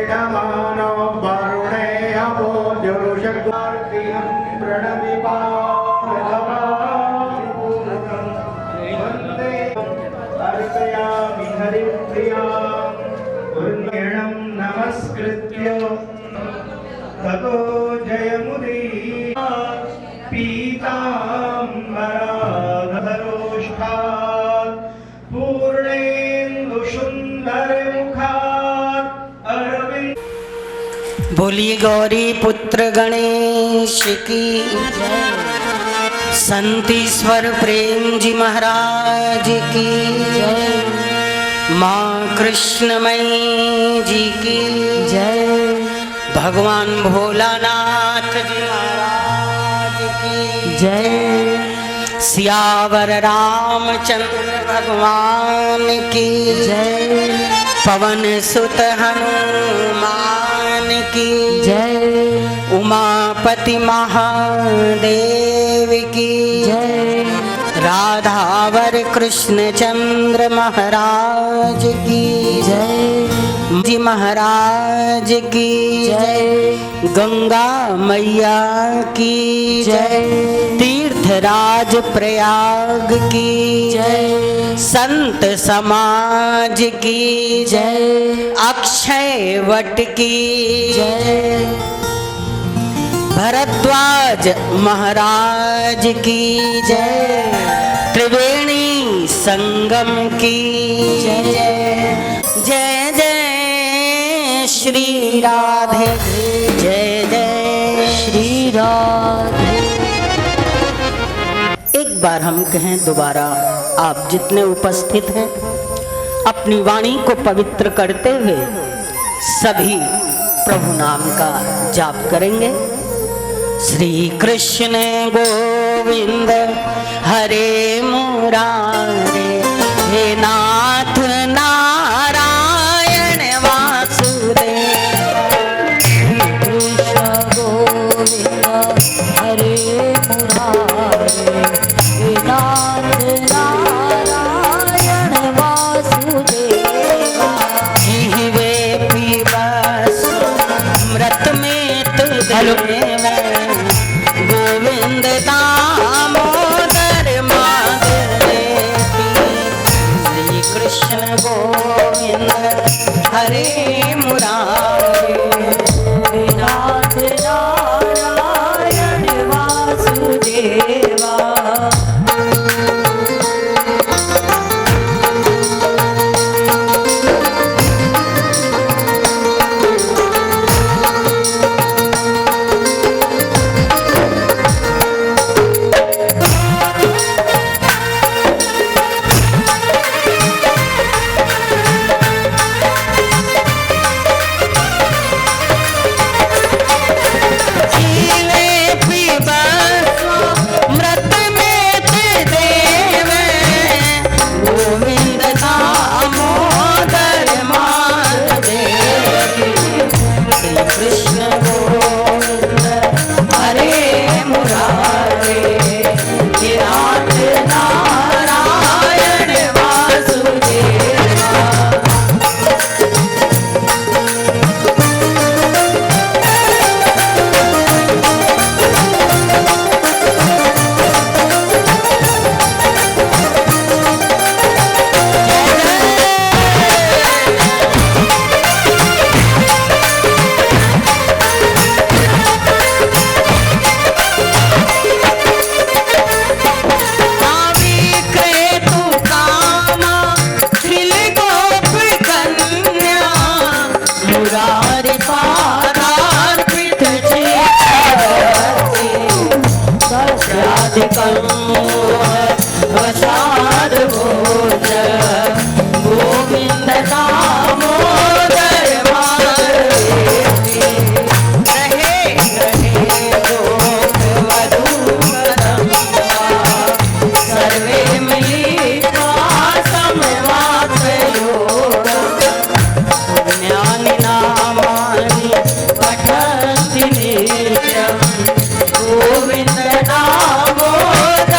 यजमानो वरुणे अवो जुरुषग्वार्तियं प्रणमिपावधमादिपूर्णं वन्दे अर्पयामि हरिप्रियां पुण्यं नमस्कृत्य ततो जयमुदीरयेत् पीताम्बराधरोष्ठात् पूर्णेन्दुसुन्दरमुखात् अरविन्द। बोलिए गौरी पुत्र गणेश की जय। संतीश्वर प्रेम जी महाराज की जय। माँ कृष्णमयी जी की जय। भगवान भोलानाथ जी महाराज की जय। सियावर रामचंद्र भगवान की जय। पवन सुत हनुमान की जय। उमापति महादेव की जय। राधावर कृष्ण चंद्र महाराज की जय। जी महाराज की जय। गंगा मैया की जय। तीर्थराज प्रयाग की जय। संत समाज की जय। अक्षय वट की जय। भरद्वाज महाराज की जय। त्रिवेणी संगम की जय। जय जय श्री राधे जय जय श्री राधे। एक बार हम कहें दोबारा, आप जितने उपस्थित हैं अपनी वाणी को पवित्र करते हुए सभी प्रभु नाम का जाप करेंगे। श्री कृष्ण गोविंद हरे मुरारे, हे नाथ नारायण वासुदेव। कृष्ण गोविंद हरे मुरारे, हे नाथ नारायण वासुदेव। जीवे पीबस मृत में तुझमें गोविंद दामोदर माधवेति। श्री कृष्ण गोविंद हरे मुरारे, हे नाथ नारायण वासुदेवा। गोविंद दामोदर माधवेति। रहे रहे गोप वधूवरम्बा, सर्वे मिलित्वा समवाप्तयोगम्। पुण्यानि नामानि पठन्ति नित्यम्, गोविंद दामोदर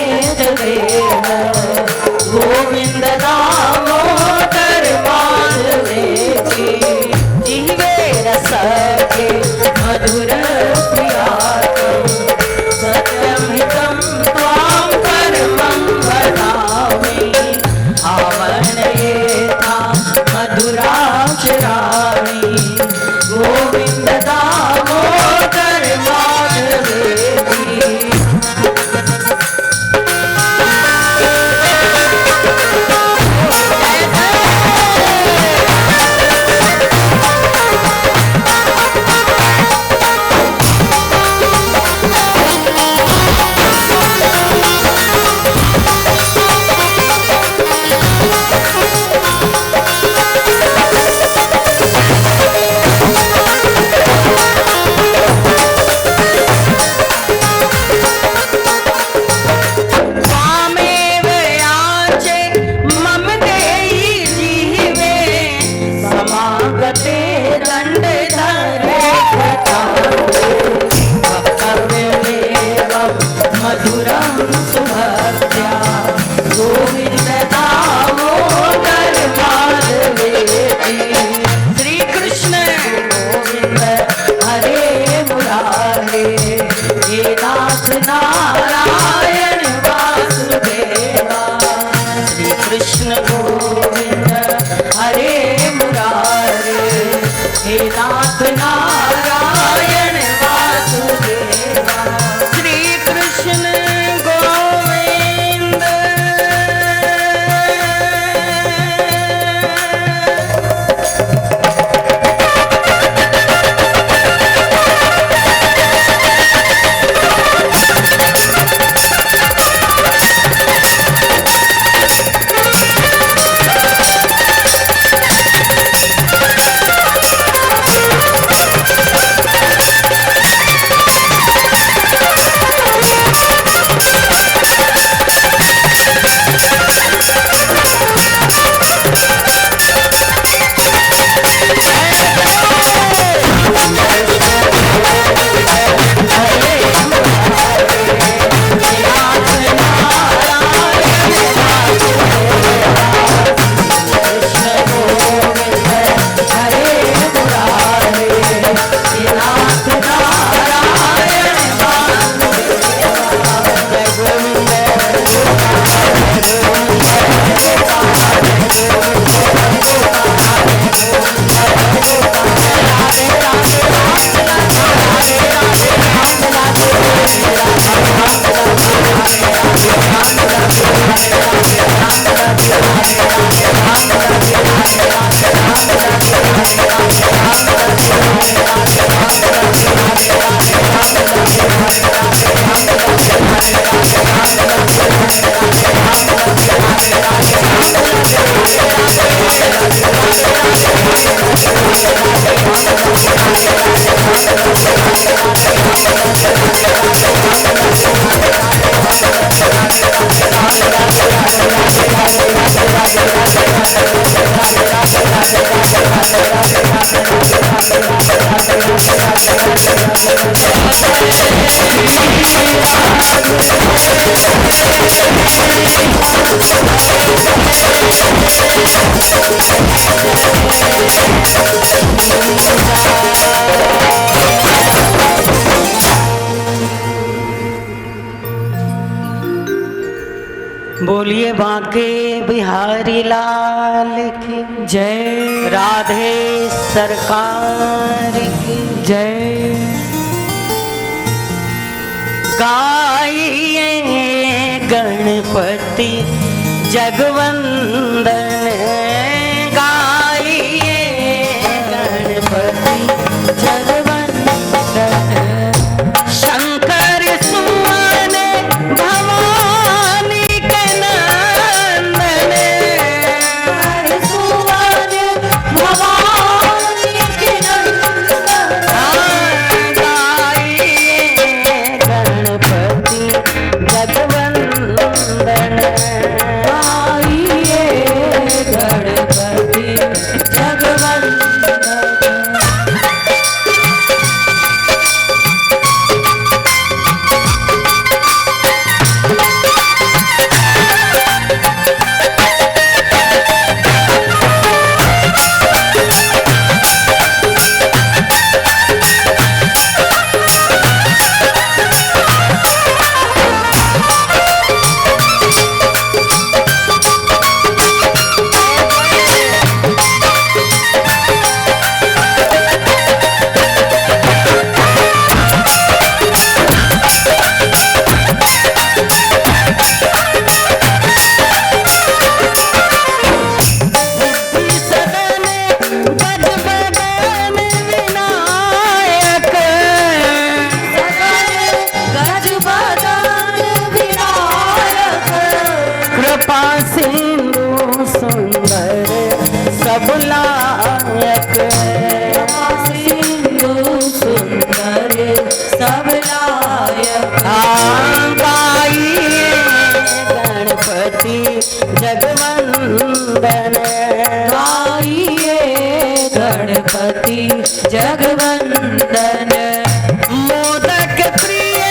देव गोविंद दामोदर माधवेति जीवे रस के मधुर प्रियातम सत्यम हितम त्वां परमं वदामि आवरणयेता मधुराक्षराणि गोविंद दामोदर माधवेति त्वामेव याचे मम देहि जीवे समागते दण्डधरे वक्तव्यमेवं मधुरं सुभद्र्या गोविन्द दामोदर माधवेति श्री कृष्ण गोविन्द हरे मुरारे हे नाथ नारायण वासुदेवा श्री कृष्ण गोविंद हरे मुरारे हे नाथ नारायण वासुदेवा श्री कृष्ण गोविंद बोलिए बांके बिहारी लाल की जय राधे सरकार की जय गाइए गणपति जगवंदन गाइए गणपति जगवंदन शंकर सुमन भवानी के नंदन सुमन भवानी के नंदन गाइए गणपति जगवंदन गाइए गणपति जगवंदन गाइए गणपति जगवंदन मोदक प्रिय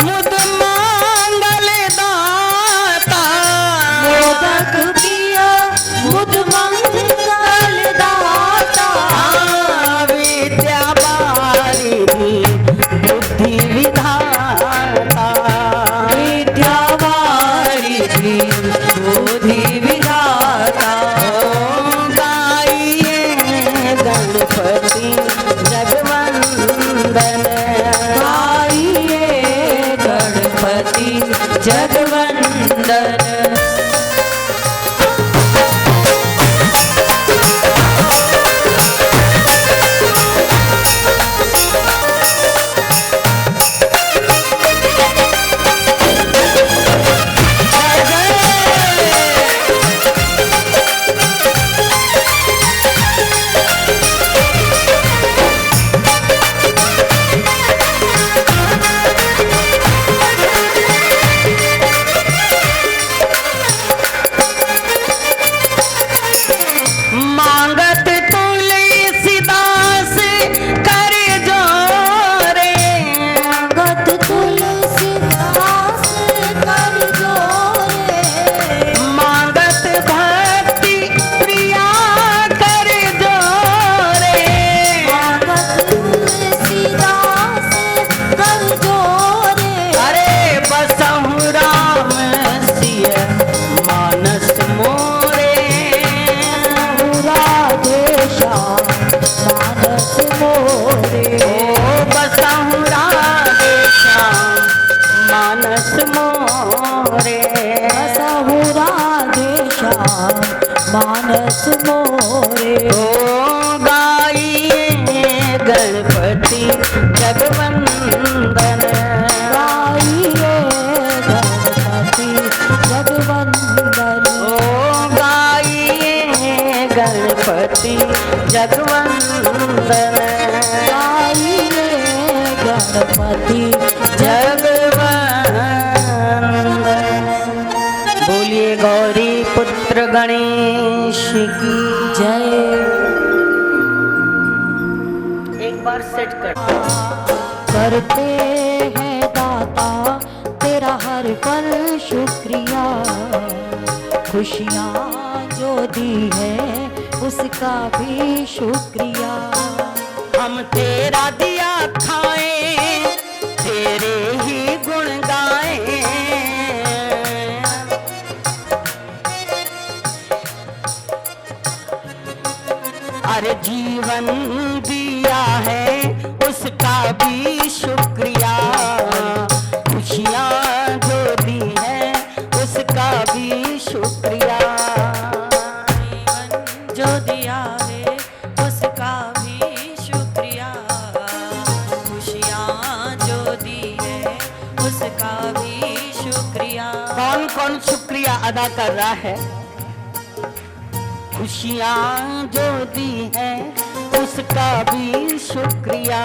मुद मंगल दाता मोदक प्रिय मुद मंगल दाता विद्या वारिधि बुद्धि विधाता विद्या वारिधि बुद्धि विधाता गाइए गणपति जगवंदन गाइए गणपति जगवंदन मांगत तुलसीदास कर जोरे गत तुलसीदास कर जोरे मांगत भक्ति प्रिया कर जोरे गत तुलसीदास कर जोरे अरे बसहु राम सिय मानस मोरे राधेशा मानस मोरे बसहु राधे श्याम मानस मोरे बसहु राधेशा मानस मोरे गाइए गणपति जगवंदन गाइए गणपति जगवंदन गाइए गणपति जगवंदन गाइए गणपति जगवंदन बोलिए गौरी पुत्र गणेश की जय एक बार सेट कर करते हैं दाता तेरा हर पल शुक्रिया खुशियाँ जो दी है उसका भी शुक्रिया हम तेरा दिया खाएं तेरे ही गुण गाएं अरे जीवन दिया है उसका भी शुक्रिया खुशियाँ जो दी है उसका भी शुक्रिया जो दिया है उसका भी शुक्रिया खुशियाँ जो दी है उसका भी शुक्रिया कौन कौन शुक्रिया अदा कर रहा है खुशियाँ जो दी है उसका भी शुक्रिया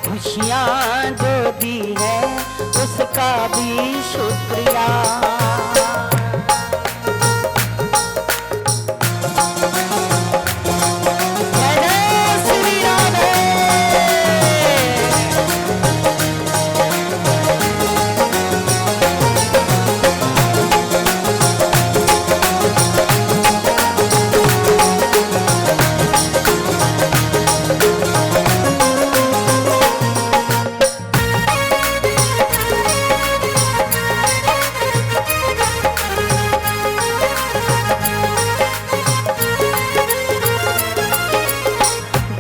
खुशियाँ जो दी है उसका भी शुक्रिया जय जय श्री राधे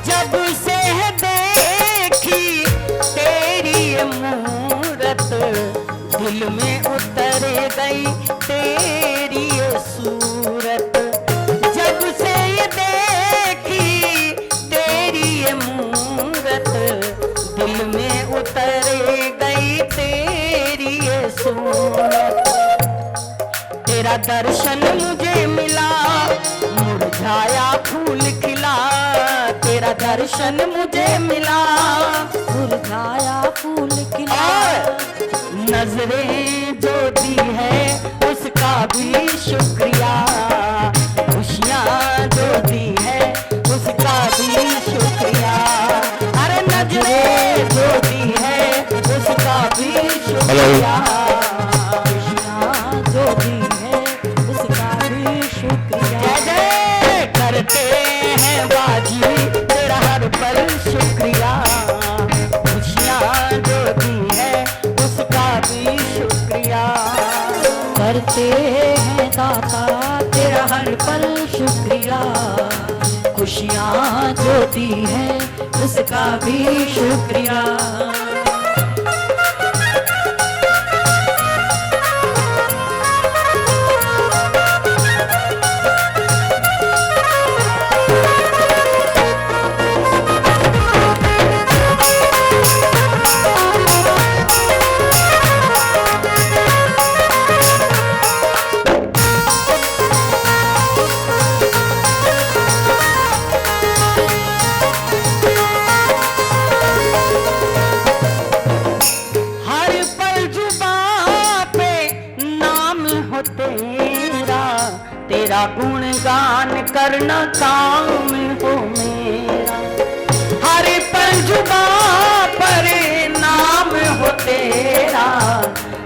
जब से देखी तेरी मूरत दिल में उतर गई तेरी सूरत जब से देखी तेरी मूरत दिल में उतर गई तेरी सूरत तेरा दर्शन मुझे मिला मुरझाया फूल खिला तेरा दर्शन मुझे मिला मुरझाया फूल खिला और नजरें जो दी है उसका भी शुक्रिया, खुशियाँ जो दी है उसका भी शुक्रिया, अरे नजरें जो दी है उसका भी शुक्रिया, खुशियाँ जो दी है उसका भी शुक्रिया। जय जय करते हैं बाजी तेरा हर पल शुक्रिया, खुशियाँ जो दी है उसका भी शुक्रिया, करते हैं दाता तेरा हर पल शुक्रिया, खुशियाँ जो दी है उसका भी शुक्रिया। हर पल जुबां पे नाम हो तेरा, तेरा गुणगान करना काम हो मेरा, हर पल जुबां पर नाम हो तेरा,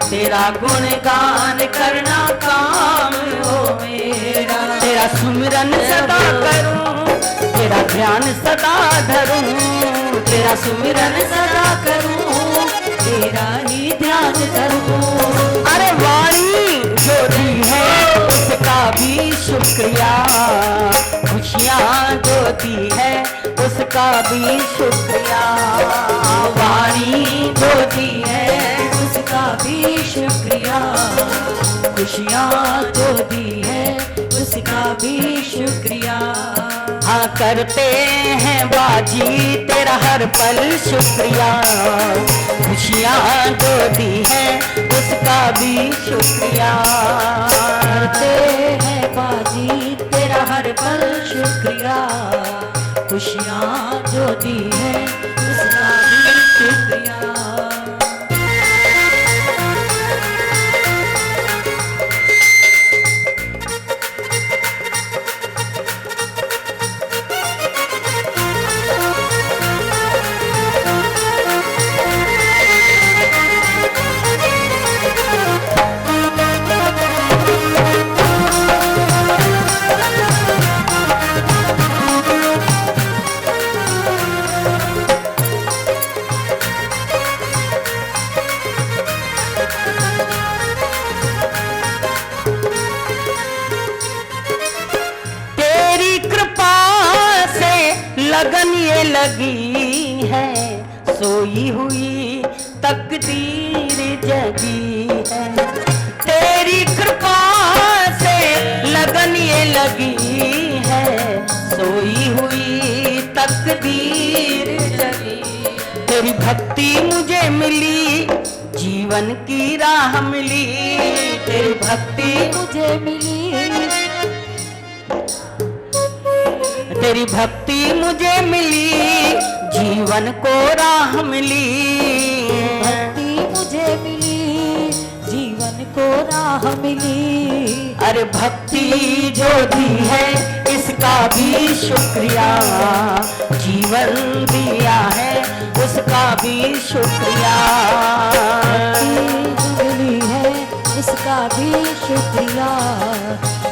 तेरा गुणगान करना काम हो मेरा, तेरा सुमिरन सदा करूं, तेरा ध्यान सदा धरूं, तेरा सुमिरन सदा करूं, तेरा ही ध्यान करूं, अरे वाणी जो दी है उसका भी शुक्रिया, खुशियाँ जो दी है उसका भी शुक्रिया, वाणी जो दी है उसका भी शुक्रिया, खुशियाँ जो दी है उसका भी शुक्रिया। हाँ करते हैं बाजी तेरा हर पल शुक्रिया, खुशियाँ जो दी है उसका भी शुक्रिया, करते हैं बाजी तेरा हर पल शुक्रिया, खुशियाँ जो दी है उसका भी शुक्रिया। तेरी कृपा से लगन ये लगी है, सोई हुई तकदीर जगी है, तेरी कृपा से लगन ये लगी है, सोई हुई तकदीर जगी, तेरी भक्ति मुझे मिली जीवन की राह मिली, तेरी भक्ति मुझे मिली तेरी भक्ति मुझे मिली जीवन को राह मिली, भक्ति मुझे मिली जीवन को राह मिली, अरे भक्ति जो दी है इसका भी शुक्रिया, जीवन दिया है उसका भी शुक्रिया, भक्ति जो मिली है उसका भी शुक्रिया,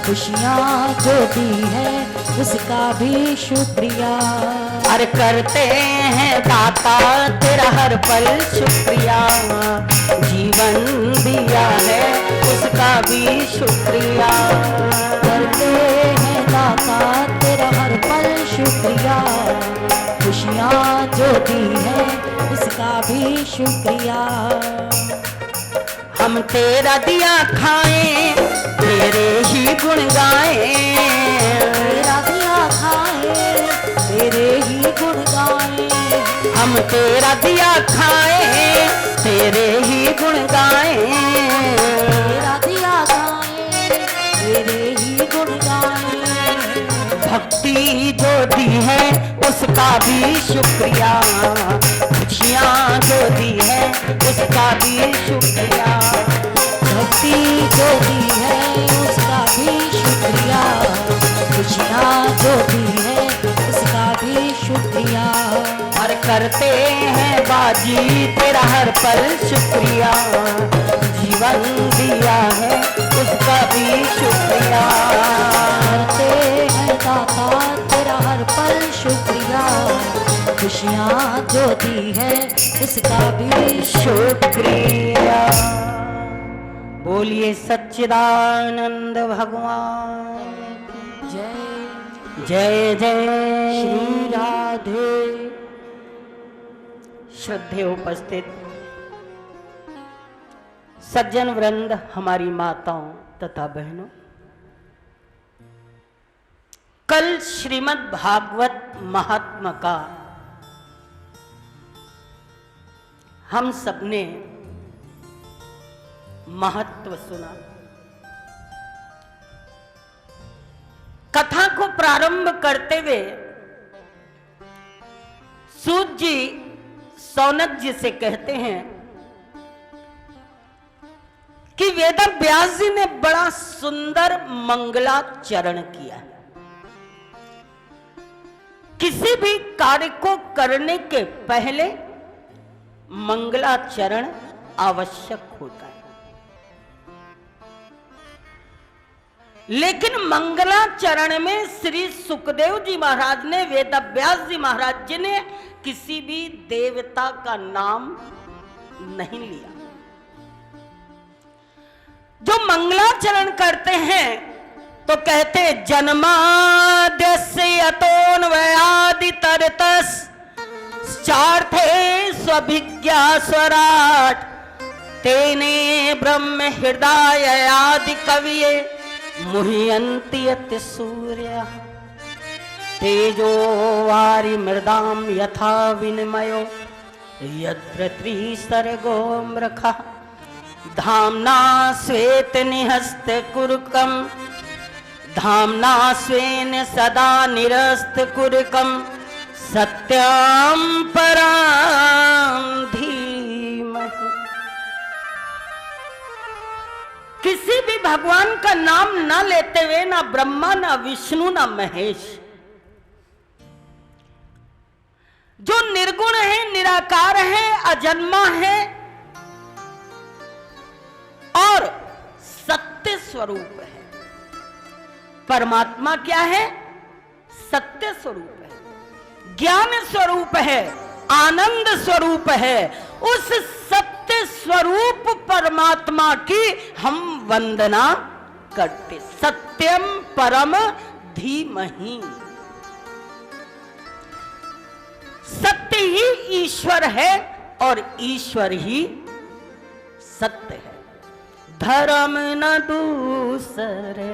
खुशियाँ जो दी है उसका भी शुक्रिया। अरे करते हैं दाता तेरा हर पल शुक्रिया, जीवन दिया है उसका भी शुक्रिया, करते हैं दाता तेरा हर पल शुक्रिया, खुशियाँ जो दी है उसका भी शुक्रिया। हम तेरा दिया खाएं तेरे ही गुण गाएं, तेरा दिया खाए तेरे ही गुण गाए, हम तेरा दिया खाएं तेरे ही गुण गाएं, तेरा दिया खाए तेरे ही गुण गाए, भक्ति जो दी है उसका भी शुक्रिया, खुशियाँ जो दी है उसका भी शुक्रिया, भक्ति जो दी है करते हैं बाजी तेरा हर पल शुक्रिया, जीवन दिया है उसका भी शुक्रिया। करते हैं दाता तेरा हर पल शुक्रिया, खुशियाँ जो दी है उसका भी शुक्रिया। बोलिए सच्चिदानंद भगवान जय जय जय श्री राधे। श्रद्धेय उपस्थित सज्जन वृंद, हमारी माताओं तथा बहनों, कल श्रीमद् भागवत महात्मा का हम सबने महत्व सुना। कथा को प्रारंभ करते हुए सूत जी सौनक जी से कहते हैं कि वेद व्यास जी ने बड़ा सुंदर मंगलाचरण किया है। किसी भी कार्य को करने के पहले मंगलाचरण आवश्यक होता है, लेकिन मंगलाचरण में श्री सुखदेव जी महाराज ने, वेद व्यास जी महाराज जी ने किसी भी देवता का नाम नहीं लिया। जो मंगलाचरण करते हैं तो कहते जन्माद्यस्य यतोऽन्वयादि तरतस् चार्थे स्वभिज्ञा स्वराट तेने ब्रह्म हृदय आदि कविये मुह्यन्ति यत् सूर्य तेजो वारि मृदाम यथा विनिमयो यत्र त्रिसर्गो मृखः धाम्ना स्वेत निहस्त कुरुकम धाम्ना स्वेन सदा निरस्त कुरुकम सत्यम पराम धीमहि। किसी भी भगवान का नाम ना लेते हुए ना ब्रह्मा ना विष्णु ना महेश, जो निर्गुण है, निराकार है, अजन्मा है और सत्य स्वरूप है। परमात्मा क्या है? सत्य स्वरूप है, ज्ञान स्वरूप है, आनंद स्वरूप है। उस सत्य स्वरूप परमात्मा की हम वंदना करते। सत्यम परम धीमहि। सत्य ही ईश्वर है और ईश्वर ही सत्य है। धर्म न दूसरे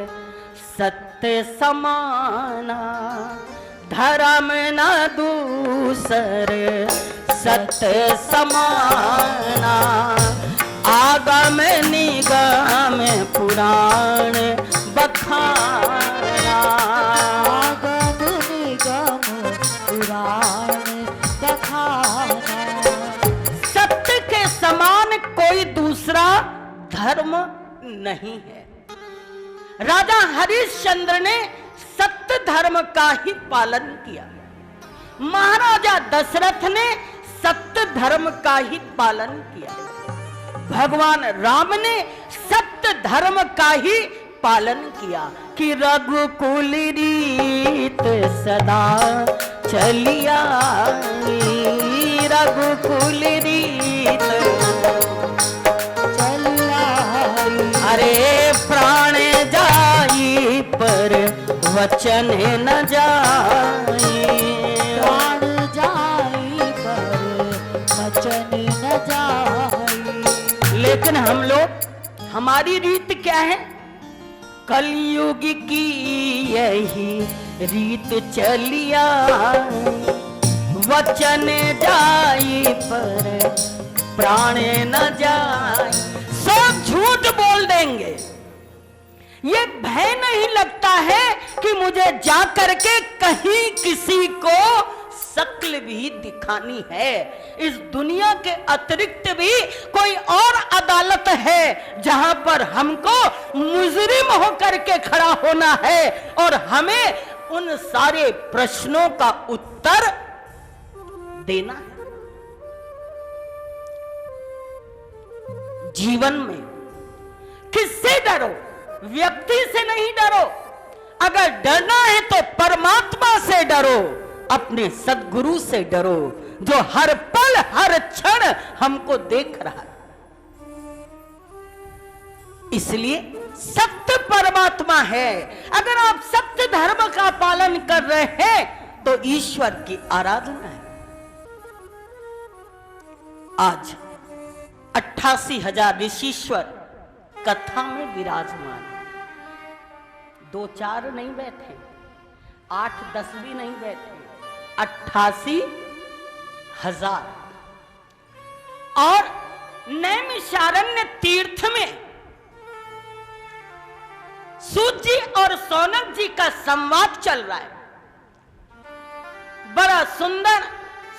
सत्य समाना, धर्म न दूसरे सत्य समाना। आगम निगम पुराण बखाना, आगम निगम पुराण बखाना। सत्य के समान कोई दूसरा धर्म नहीं है। राजा हरिश्चंद्र ने सत्य धर्म का ही पालन किया। महाराजा दशरथ ने सत्य धर्म का ही पालन किया। भगवान राम ने सत्य धर्म का ही पालन किया कि रघुकुल रीत सदा चलिया, रघुकुल रीत चलिया। अरे प्राण जाई पर वचन न जाई, प्राण जाई पर वचन न जाई। लेकिन हम लोग, हमारी रीत क्या है? कलयुग की यही रीत चलिया, वचन जाई पर प्राण न जाई। सब झूठ बोल देंगे। ये भय नहीं लगता है कि मुझे जा करके कहीं किसी को शक्ल भी दिखानी है। इस दुनिया के अतिरिक्त भी कोई और अदालत है जहां पर हमको मुजरिम होकर के खड़ा होना है और हमें उन सारे प्रश्नों का उत्तर देना है। जीवन में किससे डरो? व्यक्ति से नहीं डरो। अगर डरना है तो परमात्मा से डरो, अपने सद्गुरु से डरो, जो हर पल हर क्षण हमको देख रहा है। इसलिए सत्य परमात्मा है। अगर आप सत्य धर्म का पालन कर रहे हैं तो ईश्वर की आराधना है। आज 88,000 ऋषीश्वर कथा में विराजमान। 2-4 नहीं बैठे, 8-10 भी नहीं बैठे, 88,000। और नैमिषारण्य तीर्थ में सूत जी और सौनक जी का संवाद चल रहा है। बड़ा सुंदर।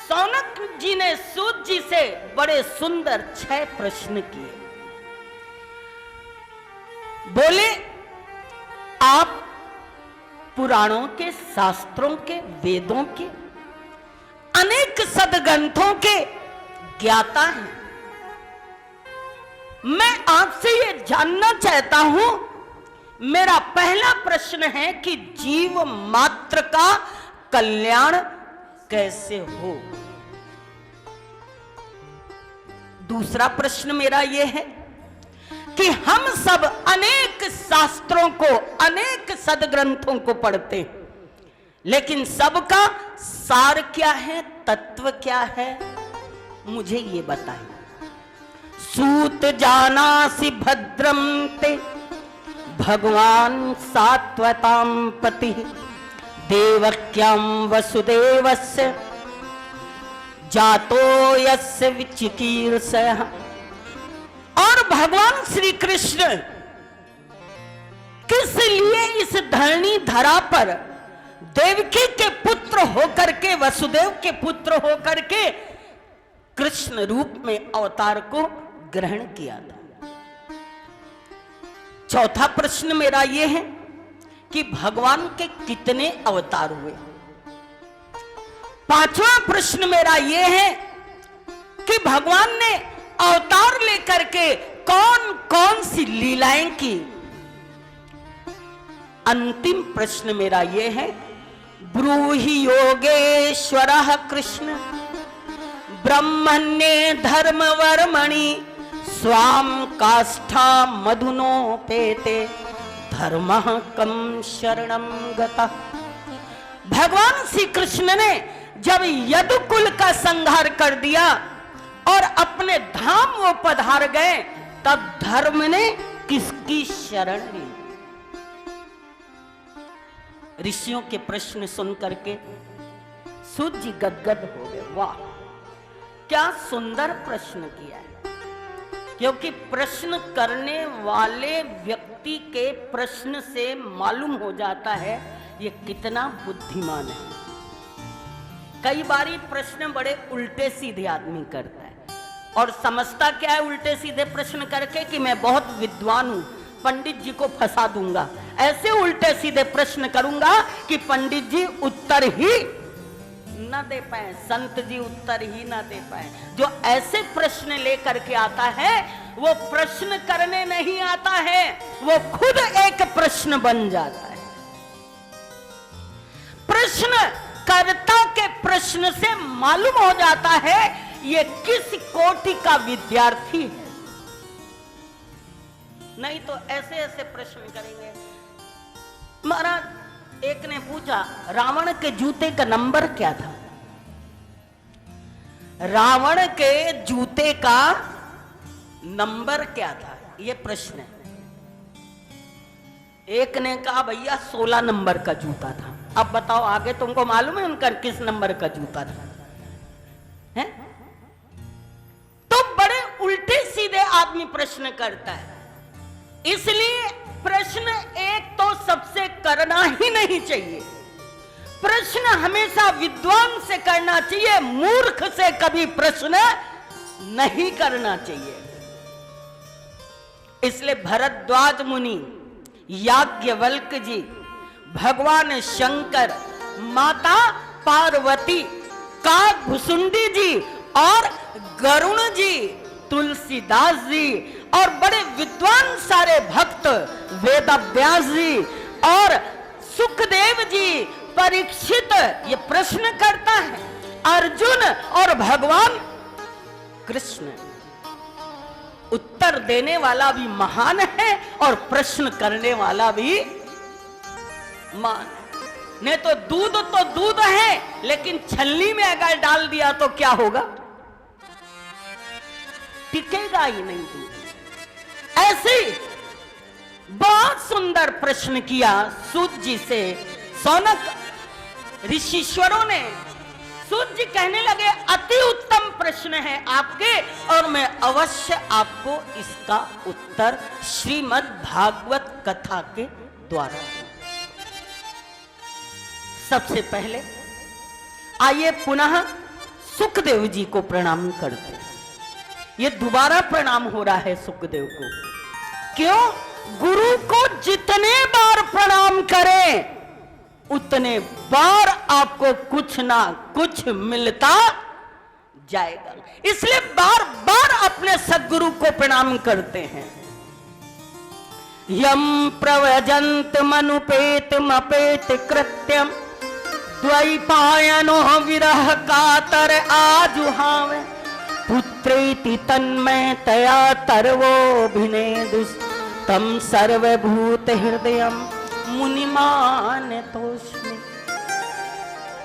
सौनक जी ने सूत जी से बड़े सुंदर 6 प्रश्न किए। बोले, आप पुराणों के, शास्त्रों के, वेदों के, अनेक सदग्रंथों के ज्ञाता हैं। मैं आपसे ये जानना चाहता हूं, मेरा पहला प्रश्न है कि जीव मात्र का कल्याण कैसे हो। दूसरा प्रश्न मेरा यह है कि हम सब अनेक शास्त्रों को, अनेक सदग्रंथों को पढ़ते हैं, लेकिन सबका सार क्या है, तत्व क्या है, मुझे ये बताइए। सूत जानासि भद्रम ते भगवान सात्वतां पति देवक्यां वसुदेवस्य जातो यस्य विचिकीर्षयः। और भगवान श्री कृष्ण किस लिए इस धरणी धरा पर देवकी के पुत्र होकर के, वसुदेव के पुत्र होकर के कृष्ण रूप में अवतार को ग्रहण किया था। चौथा प्रश्न मेरा यह है कि भगवान के कितने अवतार हुए। पांचवा प्रश्न मेरा यह है कि भगवान ने अवतार लेकर के कौन कौन सी लीलाएं की। अंतिम प्रश्न मेरा यह है, ब्रूहि योगेश्वरः कृष्ण ब्रह्मण्ये धर्मवर्मणि स्वाम काष्ठा मधुनोपेते धर्मः कम शरणं गतः। भगवान श्री कृष्ण ने जब यदुकुल का संहार कर दिया और अपने धाम वो पधार गए, तब धर्म ने किसकी शरण ली? ऋषियों के प्रश्न सुन करके सूत जी गदगद हो गए। वाह, क्या सुंदर प्रश्न किया है। क्योंकि प्रश्न करने वाले व्यक्ति के प्रश्न से मालूम हो जाता है ये कितना बुद्धिमान है। कई बारी प्रश्न बड़े उल्टे सीधे आदमी करता है और समझता क्या है उल्टे सीधे प्रश्न करके कि मैं बहुत विद्वान हूं, पंडित जी को फंसा दूंगा। ऐसे उल्टे सीधे प्रश्न करूंगा कि पंडित जी उत्तर ही न दे पाए, संत जी उत्तर ही न दे पाए। जो ऐसे प्रश्न लेकर के आता है वो प्रश्न करने नहीं आता है, वो खुद एक प्रश्न बन जाता है। प्रश्न कर्ता के प्रश्न से मालूम हो जाता है ये किस कोटि का विद्यार्थी है। नहीं तो ऐसे ऐसे प्रश्न करेंगे। महाराज, एक ने पूछा रावण के जूते का नंबर क्या था? रावण के जूते का नंबर क्या था, यह प्रश्न है। एक ने कहा भैया 16 नंबर का जूता था। अब बताओ आगे तुमको मालूम है उनका किस नंबर का जूता था? है? तो बड़े उल्टे सीधे आदमी प्रश्न करता है। इसलिए प्रश्न एक तो सबसे करना ही नहीं चाहिए। प्रश्न हमेशा विद्वान से करना चाहिए, मूर्ख से कभी प्रश्न नहीं करना चाहिए। इसलिए भरद्वाज मुनि, याज्ञवल्क जी, भगवान शंकर, माता पार्वती, काकभुसुंडी जी और गरुण जी, तुलसीदास जी और बड़े विद्वान सारे भक्त वेद व्यास जी और सुखदेव जी, परीक्षित ये प्रश्न करता है, अर्जुन और भगवान कृष्ण। उत्तर देने वाला भी महान है और प्रश्न करने वाला भी महान है। नहीं तो दूध है, लेकिन छलनी में अगर डाल दिया तो क्या होगा? टिकेगा ही नहीं दूध। ऐसे बहुत सुंदर प्रश्न किया सूत जी से सौनक ऋषिश्वरों ने। सूत जी कहने लगे अति उत्तम प्रश्न है आपके, और मैं अवश्य आपको इसका उत्तर श्रीमद् भागवत कथा के द्वारा। सबसे पहले आइए पुनः सुखदेव जी को प्रणाम करते हैं। ये दोबारा प्रणाम हो रहा है सुखदेव को। क्यों? गुरु को जितने बार प्रणाम करें उतने बार आपको कुछ ना कुछ मिलता जाएगा, इसलिए बार बार अपने सद्गुरु को प्रणाम करते हैं। यम प्रव्रजंत मनुपेत मपेत कृत्यम द्वैपायनो विरह कातर आजुहावे पुत्रेति तन्मय तया तरवोभिनेदुस् तम सर्वभूत हृदयम मुनिमान तोस्मि।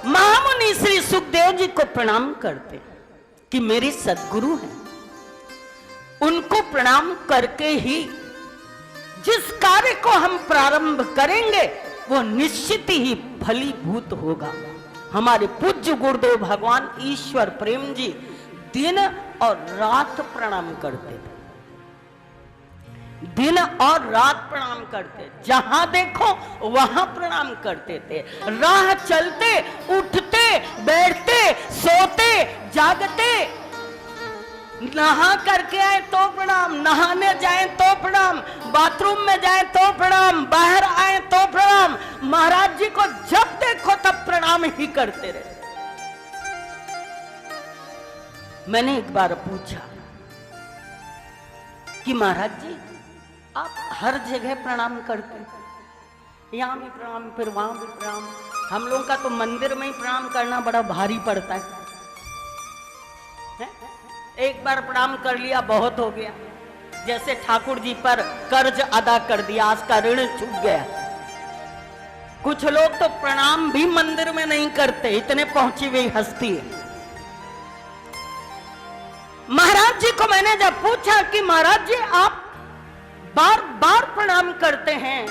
महामुनि श्री सुखदेव जी को प्रणाम करते कि मेरे सद्गुरु हैं, उनको प्रणाम करके ही जिस कार्य को हम प्रारंभ करेंगे वो निश्चित ही फलीभूत होगा। हमारे पूज्य गुरुदेव भगवान ईश्वर प्रेम जी दिन और रात प्रणाम करते थे, दिन और रात प्रणाम करते, जहां देखो वहां प्रणाम करते थे। राह चलते, उठते, बैठते, सोते, जागते, नहा करके आए तो प्रणाम, नहाने जाए तो प्रणाम, बाथरूम में जाए तो प्रणाम, बाहर आए तो प्रणाम। महाराज जी को जब देखो तब प्रणाम ही करते रहे। मैंने एक बार पूछा कि महाराज जी आप हर जगह प्रणाम करते हैं, यहाँ भी प्रणाम, फिर वहां भी प्रणाम। हम लोगों का तो मंदिर में ही प्रणाम करना बड़ा भारी पड़ता है। एक बार प्रणाम कर लिया बहुत हो गया, जैसे ठाकुर जी पर कर्ज अदा कर दिया, आज का ऋण चुक गया। कुछ लोग तो प्रणाम भी मंदिर में नहीं करते, इतने पहुंची हुई हस्ती है। महाराज जी को मैंने जब पूछा कि महाराज जी आप बार बार प्रणाम करते हैं,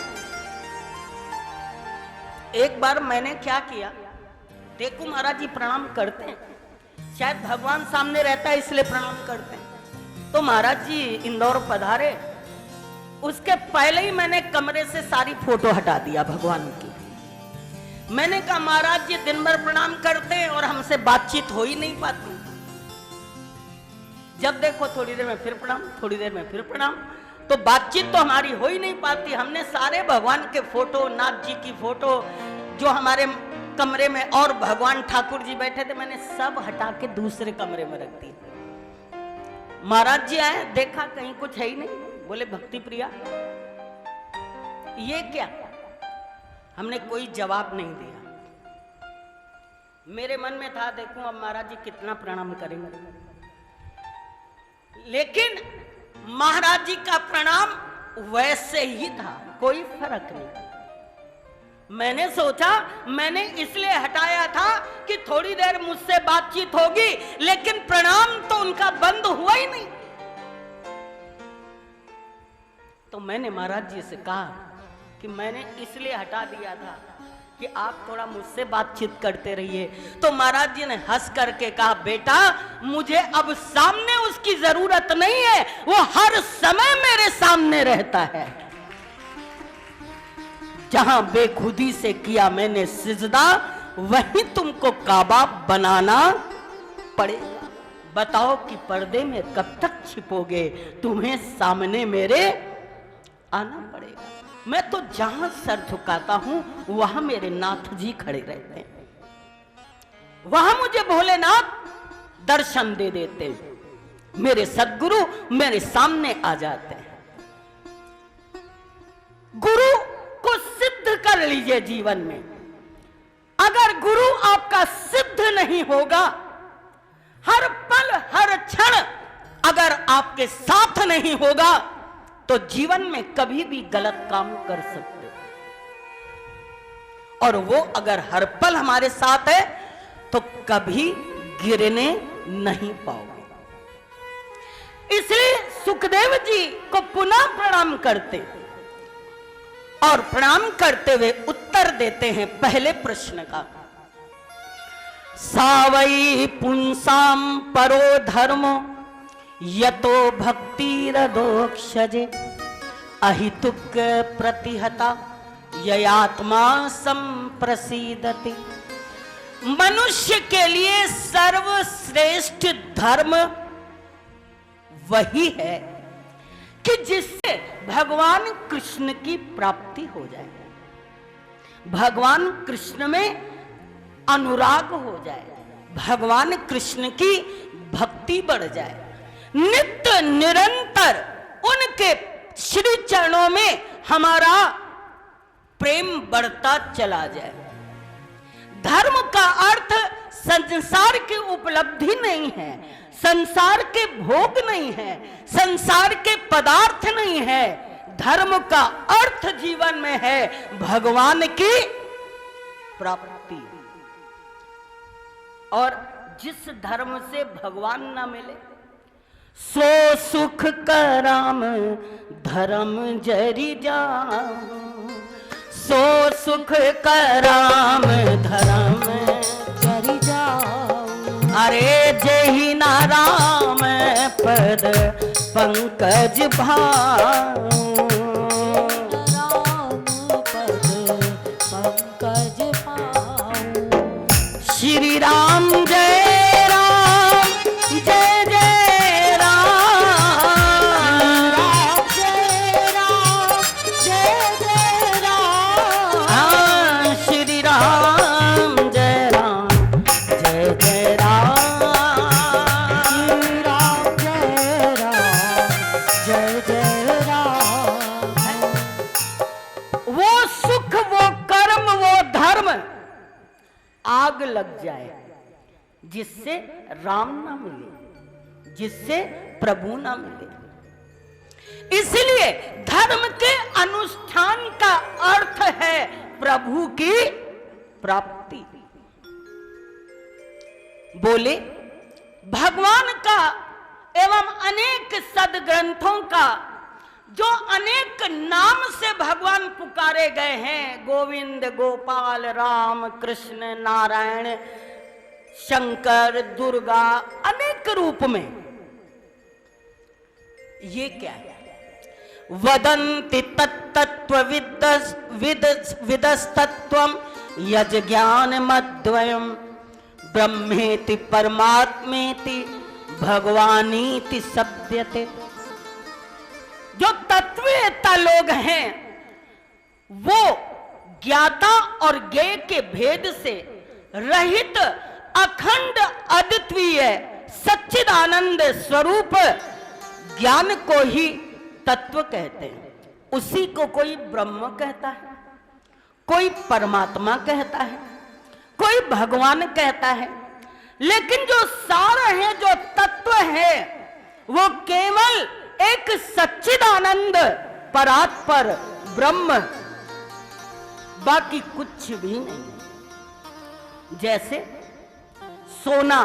एक बार मैंने क्या किया, देखो महाराज जी प्रणाम करते हैं, शायद भगवान सामने रहता है इसलिए प्रणाम करते हैं। तो महाराज जी इंदौर पधारे, उसके पहले ही मैंने कमरे से सारी फोटो हटा दिया भगवान की। मैंने कहा महाराज जी दिन भर प्रणाम करते हैं और हमसे बातचीत हो ही नहीं पाती, जब देखो थोड़ी देर में फिर प्रणाम, थोड़ी देर में फिर प्रणाम, तो बातचीत तो हमारी हो ही नहीं पाती। हमने सारे भगवान के फोटो, नाथ जी की फोटो जो हमारे कमरे में और भगवान ठाकुर जी बैठे थे, मैंने सब हटा के दूसरे कमरे में रख दी। महाराज जी आए, देखा कहीं कुछ है ही नहीं, बोले भक्ति प्रिया ये क्या? हमने कोई जवाब नहीं दिया। मेरे मन में था देखूं अब महाराज जी कितना प्रणाम करेंगे, लेकिन महाराज जी का प्रणाम वैसे ही था, कोई फर्क नहीं। मैंने सोचा, मैंने इसलिए हटाया था कि थोड़ी देर मुझसे बातचीत होगी, लेकिन प्रणाम तो उनका बंद हुआ ही नहीं। तो मैंने महाराज जी से कहा कि मैंने इसलिए हटा दिया था कि आप थोड़ा मुझसे बातचीत करते रहिए। तो महाराज जी ने हंस करके कहा, बेटा मुझे अब सामने उसकी जरूरत नहीं है, वो हर समय मेरे सामने रहता है। जहां बेखुदी से किया मैंने सिजदा, वहीं तुमको काबा बनाना पड़ेगा। बताओ कि पर्दे में कब तक छिपोगे, तुम्हें सामने मेरे आना पड़ेगा। मैं तो जहां सर झुकाता हूं वहां मेरे नाथ जी खड़े रहते हैं, वहां मुझे भोलेनाथ दर्शन दे देते हैं। मेरे सद्गुरु मेरे सामने आ जाते हैं। गुरु को सिद्ध कर लीजिए जीवन में। अगर गुरु आपका सिद्ध नहीं होगा, हर पल हर क्षण अगर आपके साथ नहीं होगा, तो जीवन में कभी भी गलत काम कर सकते हो। और वो अगर हर पल हमारे साथ है तो कभी गिरने नहीं पाओगे। इसलिए सुखदेव जी को पुनः प्रणाम करते और प्रणाम करते हुए उत्तर देते हैं पहले प्रश्न का। सावई पुंसाम परो धर्मो यतो भक्तिरदोक्षजे अहितुक प्रतिहता ययात्मा संप्रसीदति। मनुष्य के लिए सर्वश्रेष्ठ धर्म वही है कि जिससे भगवान कृष्ण की प्राप्ति हो जाए, भगवान कृष्ण में अनुराग हो जाए, भगवान कृष्ण की भक्ति बढ़ जाए, नित्य निरंतर उनके श्री चरणों में हमारा प्रेम बढ़ता चला जाए। धर्म का अर्थ संसार की उपलब्धि नहीं है, संसार के भोग नहीं है, संसार के पदार्थ नहीं है। धर्म का अर्थ जीवन में है भगवान की प्राप्ति। और जिस धर्म से भगवान ना मिले सो सुख कराम धर्म जरी जाऊं, सो सुख कराम धर्म जरी जाऊं। अरे जही नाराम पद पंकज भाऊं, राम पद पंकज पाऊं। श्री राम जय राम जय जय राम, जय राम जय जय राम। हाँ, श्री राम जय राम जय जय राम, श्री राम जय राम जय जय राम। वो सुख वो कर्म वो धर्म आग लग जाए जिससे राम ना मिले, जिससे प्रभु ना मिले। इसलिए धर्म के अनुष्ठान का अर्थ है प्रभु की प्राप्ति। बोले भगवान का एवं अनेक सदग्रंथों का जो अनेक नाम से भगवान पुकारे गए हैं, गोविंद गोपाल राम कृष्ण नारायण शंकर दुर्गा, अनेक रूप में, ये क्या है? वदन्ति तत्तत्व विदस्तत्वम यज ज्ञान मद्वयम ब्रह्मेति परमात्मेति भगवानीति शब्दते। जो तत्ववेत्ता लोग हैं वो ज्ञाता और ज्ञेय के भेद से रहित अखंड अद्वितीय सच्चिदानंद स्वरूप ज्ञान को ही तत्व कहते हैं। उसी को कोई ब्रह्म कहता है, कोई परमात्मा कहता है, कोई भगवान कहता है। लेकिन जो सार है, जो तत्व है, वो केवल एक सच्चिदानंद परात्पर ब्रह्म, बाकी कुछ भी नहीं। जैसे सोना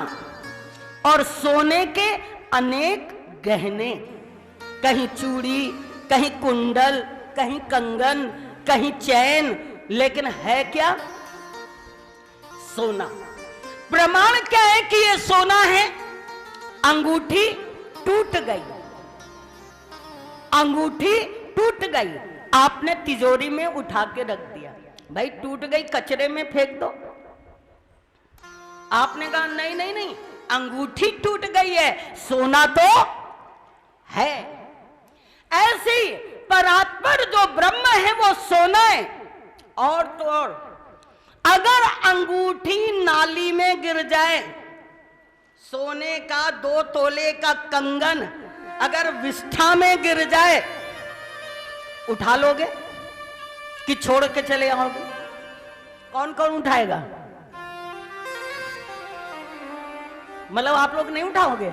और सोने के अनेक गहने, कहीं चूड़ी, कहीं कुंडल, कहीं कंगन, कहीं चैन, लेकिन है क्या? सोना। प्रमाण क्या है कि ये सोना है? अंगूठी टूट गई, अंगूठी टूट गई, आपने तिजोरी में उठा के रख दिया। भाई टूट गई, कचरे में फेंक दो। आपने कहा नहीं नहीं नहीं, अंगूठी टूट गई है, सोना तो है। ऐसे ही परात्पर जो ब्रह्म है वो सोना है। और तो और अगर अंगूठी नाली में गिर जाए सोने का 2 तोले का कंगन अगर विष्ठा में गिर जाए, उठा लोगे कि छोड़ के चले आओगे? कौन कौन उठाएगा? मतलब आप लोग नहीं उठाओगे?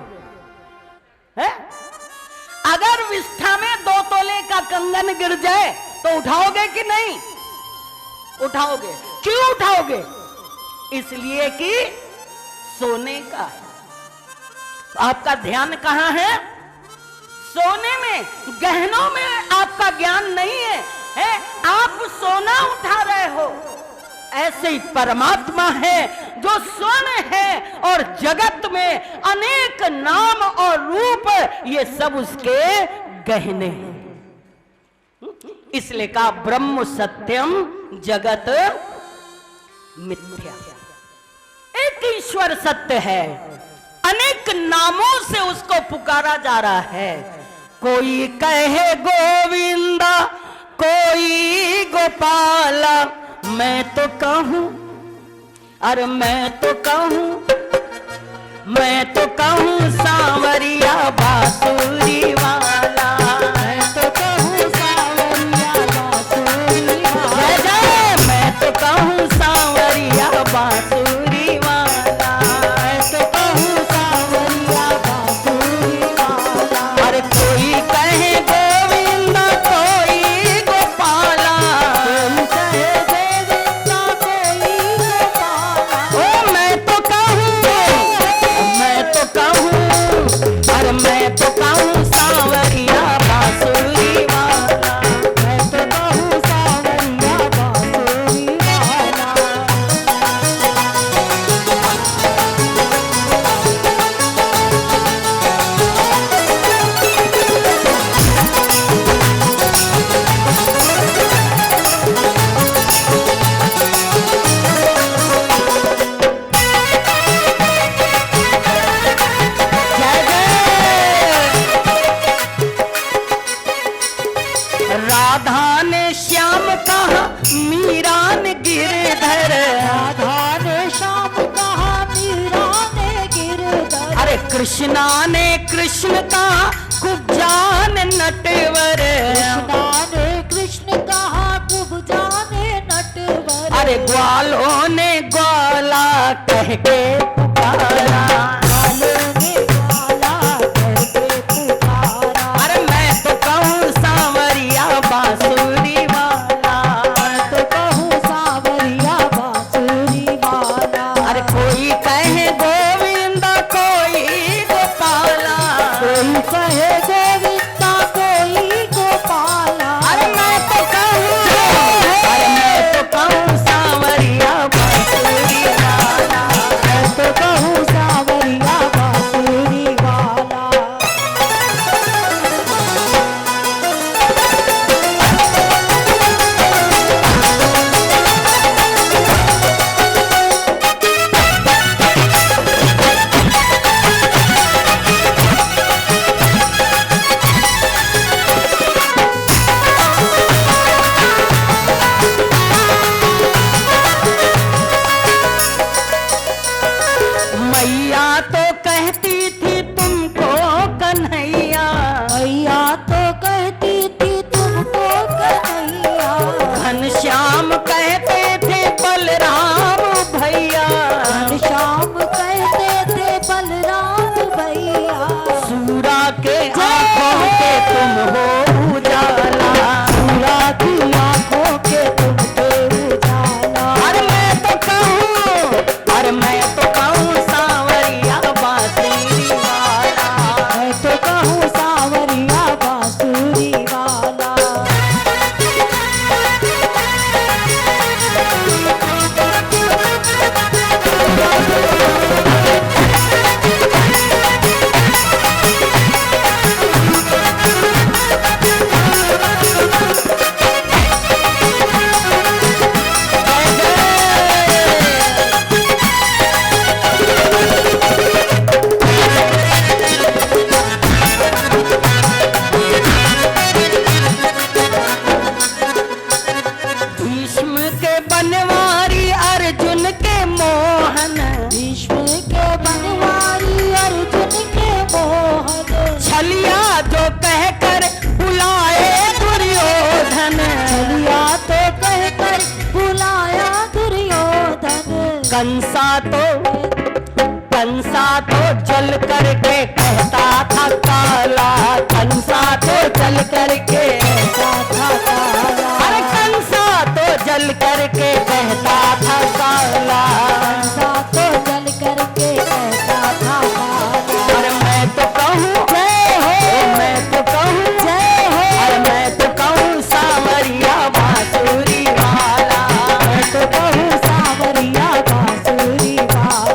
है? अगर विष्ठा में 2 तोले का कंगन गिर जाए तो उठाओगे कि नहीं? उठाओगे। क्यों उठाओगे? इसलिए कि सोने का। आपका ध्यान कहां है? सोने में, गहनों में आपका ज्ञान नहीं है, आप सोना उठा रहे हो। ऐसे ही परमात्मा है जो स्वर्ण है और जगत में अनेक नाम और रूप, ये सब उसके गहने हैं। इसलिए कहा ब्रह्म सत्यम जगत मिथ्या। एक ईश्वर सत्य है, अनेक नामों से उसको पुकारा जा रहा है। कोई कहे गोविंदा, कोई गोपाला, मैं तो कहूं, अरे मैं तो कहूं सांवरिया बांसुरी वाला, मैं तो कहूं सांवरिया बांसुरी वाला, जय जय, मैं तो कहूं सांवरिया बांसुरी वाला, मैं तो कहूं सांवरिया बांसुरी वाला। अरे कोई कहे गोविंदा, कोई गोपाला, कोई कहे गोविंदा, कोई गोपाला, ओ मैं तो कहूं, अरे मैं तो कहूं सांवरिया बांसुरी वाला, मैं तो कहूं सांवरिया बांसुरी वाला। राधा ने श्याम कहा, मीरा ने गिरधर, राधा ने श्याम कहा, मीरा ने गिरधर, अरे कृष्णा ने कृष्ण कहा, कुब्जान नटवर, कृष्णा ने कृष्ण कहा, कुब्जान नटवर, अरे ग्वालों ने ग्वाला कह के पुकारा, ग्वालों ने ग्वाला कह के पुकारा, अरे मैं तो कहूं सांवरिया बांसुरी वाला, मैं तो कहूं सांवरिया बांसुरी वाला। अरे कोई कहे गोविंदा, कोई गोपाला, कोई कहे गोविंदा, कोई गोपाला, अरे मैं तो कहूं सांवरिया बांसुरी वाला, मैं तो कंसा तो जल करके कहता था काला, कंसा तो जल करके कहता था काला, अरे कंसा तो जल करके कहता था काला, कंसा तो जल करके कहता था काला। अरे मैं तो कहूँ जय हो, मैं तो कहूँ जय हो, अरे मैं तो कहूँ सावरिया बांसुरी वाला, मैं तो कहूँ सावरिया बांसुरी वाला।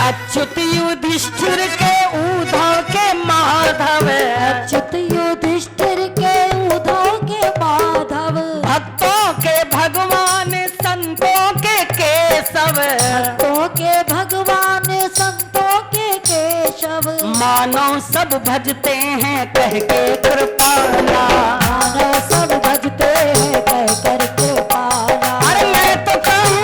अच्युत युधिष्ठिर के उद्धव के माधव, अच्युत युधिष्ठिर के उद्धव के माधव, भक्तों के भगवान संतों के केशव, भक्तों के भगवान संतों के केशव, मानव सब भजते हैं कह के कृपाला, मानव सब भजते हैं कह कर कृपाला। अरे मैं तो कहूँ,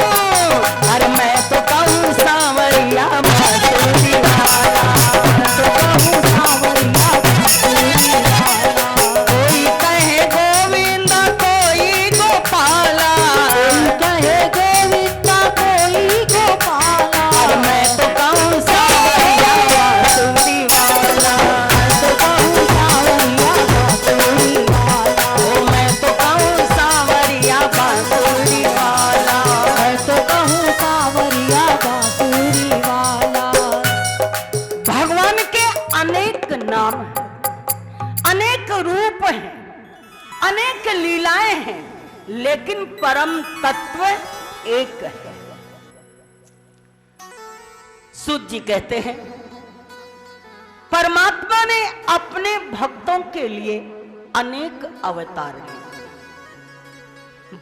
अरे मैं तो कहूँ सावरिया बांसुरी वाला, मैं तो कहूँ सावरिया बांसुरी वाला। कोई कहे गोविंदा कोई गोपाला, कोई कहे गोविंदा कोई गोपाला, अरे मैं तो कहूँ सावरिया बांसुरी वाला, मैं तो कहूँ सावरिया बांसुरी वाला, ओ मैं तो कहूँ सावरिया बांसुरी वाला। मैं तो कहूँ सावरिया बांसुरी वाला। भगवान के अनेक नाम हैं, अनेक रूप हैं, अनेक लीलाएं हैं, लेकिन परम तत्व एक है। सूत जी कहते हैं परमात्मा ने अपने भक्तों के लिए अनेक अवतार लिए।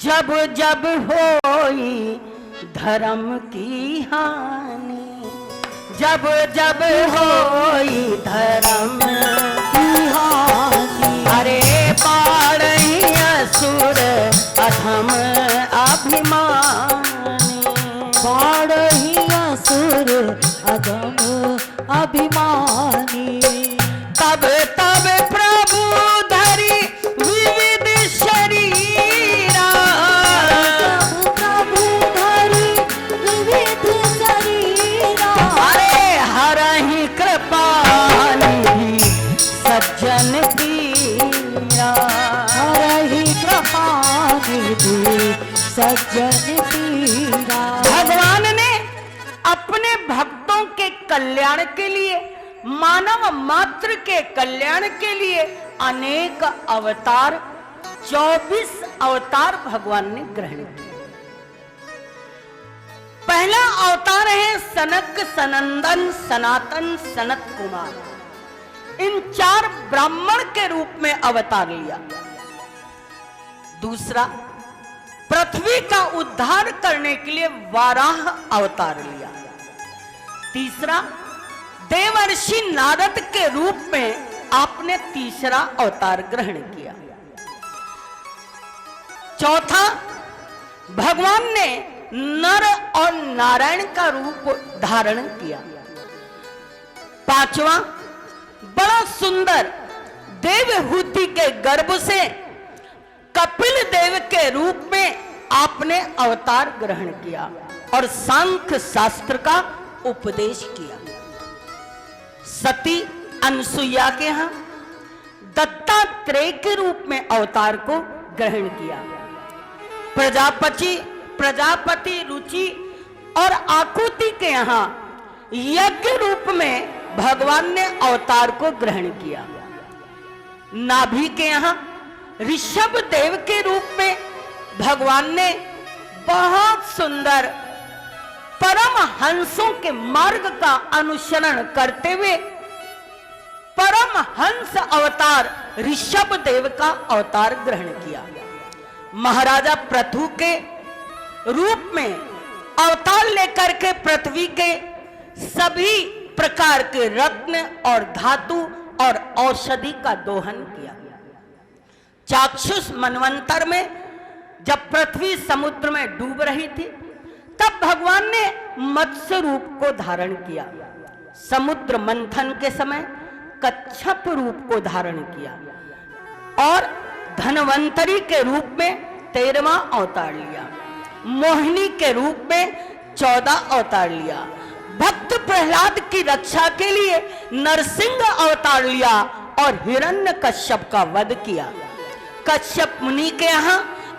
जब जब होई धर्म की हानि, जब जब होई धर्म की हानि, अरे पाड़ई असुर अधम अभिमानी, बाढ़ही असुर अधम अभिमानी, तब तब प्रभु धरी विविध शरीरा, जब प्रभु धरि विविध शरीरा, अरे हरहि कृपा निधि सज्जन पीरा, हरहि कृपा निधि सज्जन पीरा। भगवान ने अपने भक्तों के कल्याण के लिए, मानव मात्र के कल्याण के लिए अनेक अवतार, 24 अवतार भगवान ने ग्रहण किए। पहला अवतार है सनक सनंदन सनातन सनत कुमार, इन 4 ब्राह्मण के रूप में अवतार लिया। दूसरा पृथ्वी का उद्धार करने के लिए वाराह अवतार लिया। तीसरा देवर्षि नारद के रूप में आपने तीसरा अवतार ग्रहण किया। चौथा भगवान ने नर और नारायण का रूप धारण किया। पांचवा बड़ा सुंदर देवहूति के गर्भ से कपिल देव के रूप में आपने अवतार ग्रहण किया और सांख्य शास्त्र का उपदेश किया। सती अनसुईया के यहां दत्तात्रेय के रूप में अवतार को ग्रहण किया। प्रजापति रुचि और आकुति के यहां यज्ञ रूप में भगवान ने अवतार को ग्रहण किया। नाभि के यहां ऋषभ देव के रूप में भगवान ने बहुत सुंदर परम हंसों के मार्ग का अनुसरण करते हुए परम हंस अवतार ऋषभ देव का अवतार ग्रहण किया। महाराजा पृथु के रूप में अवतार लेकर के पृथ्वी के सभी प्रकार के रत्न और धातु और औषधि का दोहन किया। चाक्षुष मनवंतर में जब पृथ्वी समुद्र में डूब रही थी, तब भगवान ने मत्स्य रूप को धारण किया। समुद्र मंथन के समय कच्छप रूप को धारण किया और धनवंतरी के रूप में 13वां अवतार लिया। मोहिनी के रूप में 14 अवतार लिया। भक्त प्रहलाद की रक्षा के लिए नरसिंह अवतार लिया और हिरण्यकश्यप का वध किया। कश्यप मुनि के यहाँ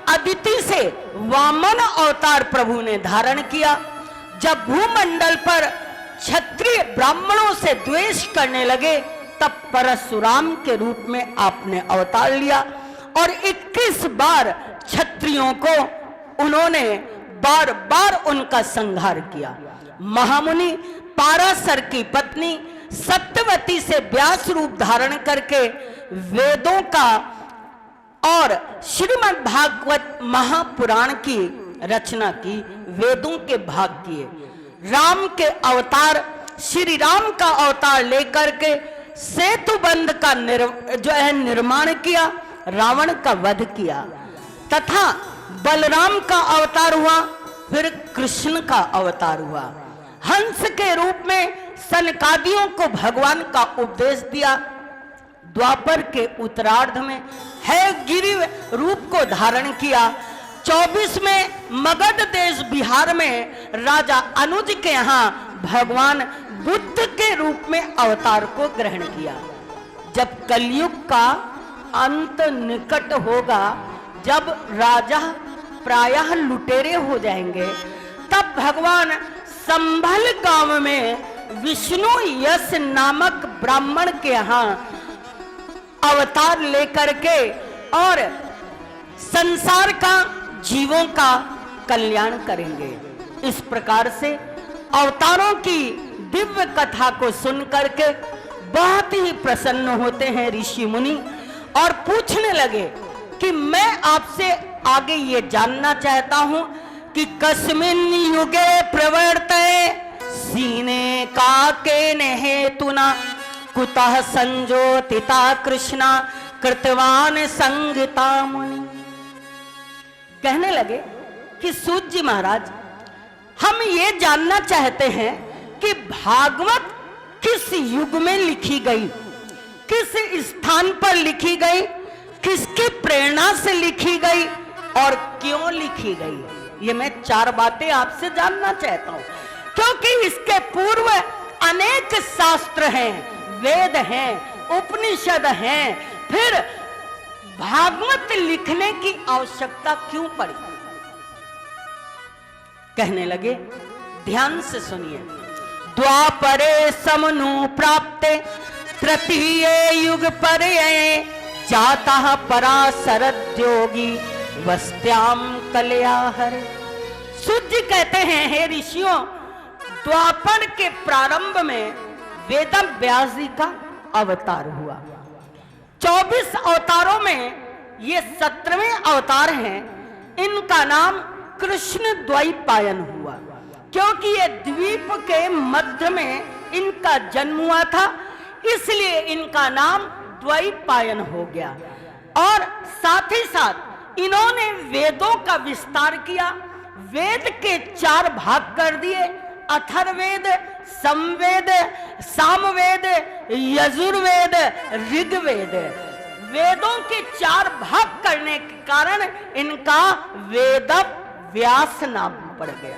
अदिति से वामन अवतार प्रभु ने धारण किया। जब भूमंडल पर क्षत्रिय ब्राह्मणों से द्वेष करने लगे, तब परशुराम के रूप में आपने अवतार लिया और 21 बार क्षत्रियों को उन्होंने बार बार उनका संहार किया। महामुनि पाराशर की पत्नी सत्यवती से व्यास रूप धारण करके वेदों का और श्रीमद् भागवत महापुराण की रचना की, वेदों के भाग किए। राम के अवतार श्री राम का अवतार लेकर के सेतु बंध का निर्माण किया, रावण का वध किया। तथा बलराम का अवतार हुआ, फिर कृष्ण का अवतार हुआ। हंस के रूप में सनकादियों को भगवान का उपदेश दिया। द्वापर के उत्तरार्ध में है गिरि रूप को धारण किया। 24 में मगध देश बिहार में राजा अनुज के यहाँ भगवान बुद्ध के रूप में अवतार को ग्रहण किया। जब कलयुग का अंत निकट होगा, जब राजा प्रायः लुटेरे हो जाएंगे, तब भगवान संभल गांव में विष्णु यश नामक ब्राह्मण के यहाँ अवतार लेकर के और संसार का, जीवों का कल्याण करेंगे। इस प्रकार से अवतारों की दिव्य कथा को सुन करके बहुत ही प्रसन्न होते हैं ऋषि मुनि और पूछने लगे कि मैं आपसे आगे ये जानना चाहता हूं कि कस्मिन युगे प्रवर्तते सीने काकेन हेतुना कुतः संजोतिता कृष्णा कृतवान संगीता मुनि। कहने लगे कि सूत जी महाराज, हम ये जानना चाहते हैं कि भागवत किस युग में लिखी गई, किस स्थान पर लिखी गई, किसकी प्रेरणा से लिखी गई और क्यों लिखी गई। ये मैं 4 बातें आपसे जानना चाहता हूं, क्योंकि इसके पूर्व अनेक शास्त्र हैं, वेद हैं, उपनिषद हैं, फिर भागवत लिखने की आवश्यकता क्यों पड़ी। कहने लगे, ध्यान से सुनिए। द्वापरे समनु प्राप्ते तृतीय युग पर्यये जाता पराशरद्योगी वस्त्याम कलयाहर। सूत कहते हैं, हे ऋषियों, द्वापर के प्रारंभ में वेद व्यास जी का अवतार हुआ। 24 अवतारों में ये 17वें अवतार हैं। इनका नाम कृष्ण द्वैपायन हुआ, क्योंकि ये द्वीप के मध्य में इनका जन्म हुआ था, इसलिए इनका नाम द्वैपायन हो गया। और साथ ही साथ इन्होंने वेदों का विस्तार किया। वेद के 4 भाग कर दिए, अथर्ववेद, समवेद, सामवेद, यजुर्वेद, ऋग्वेद। वेदों के 4 भाग करने के कारण इनका वेद व्यास नाम पड़ गया।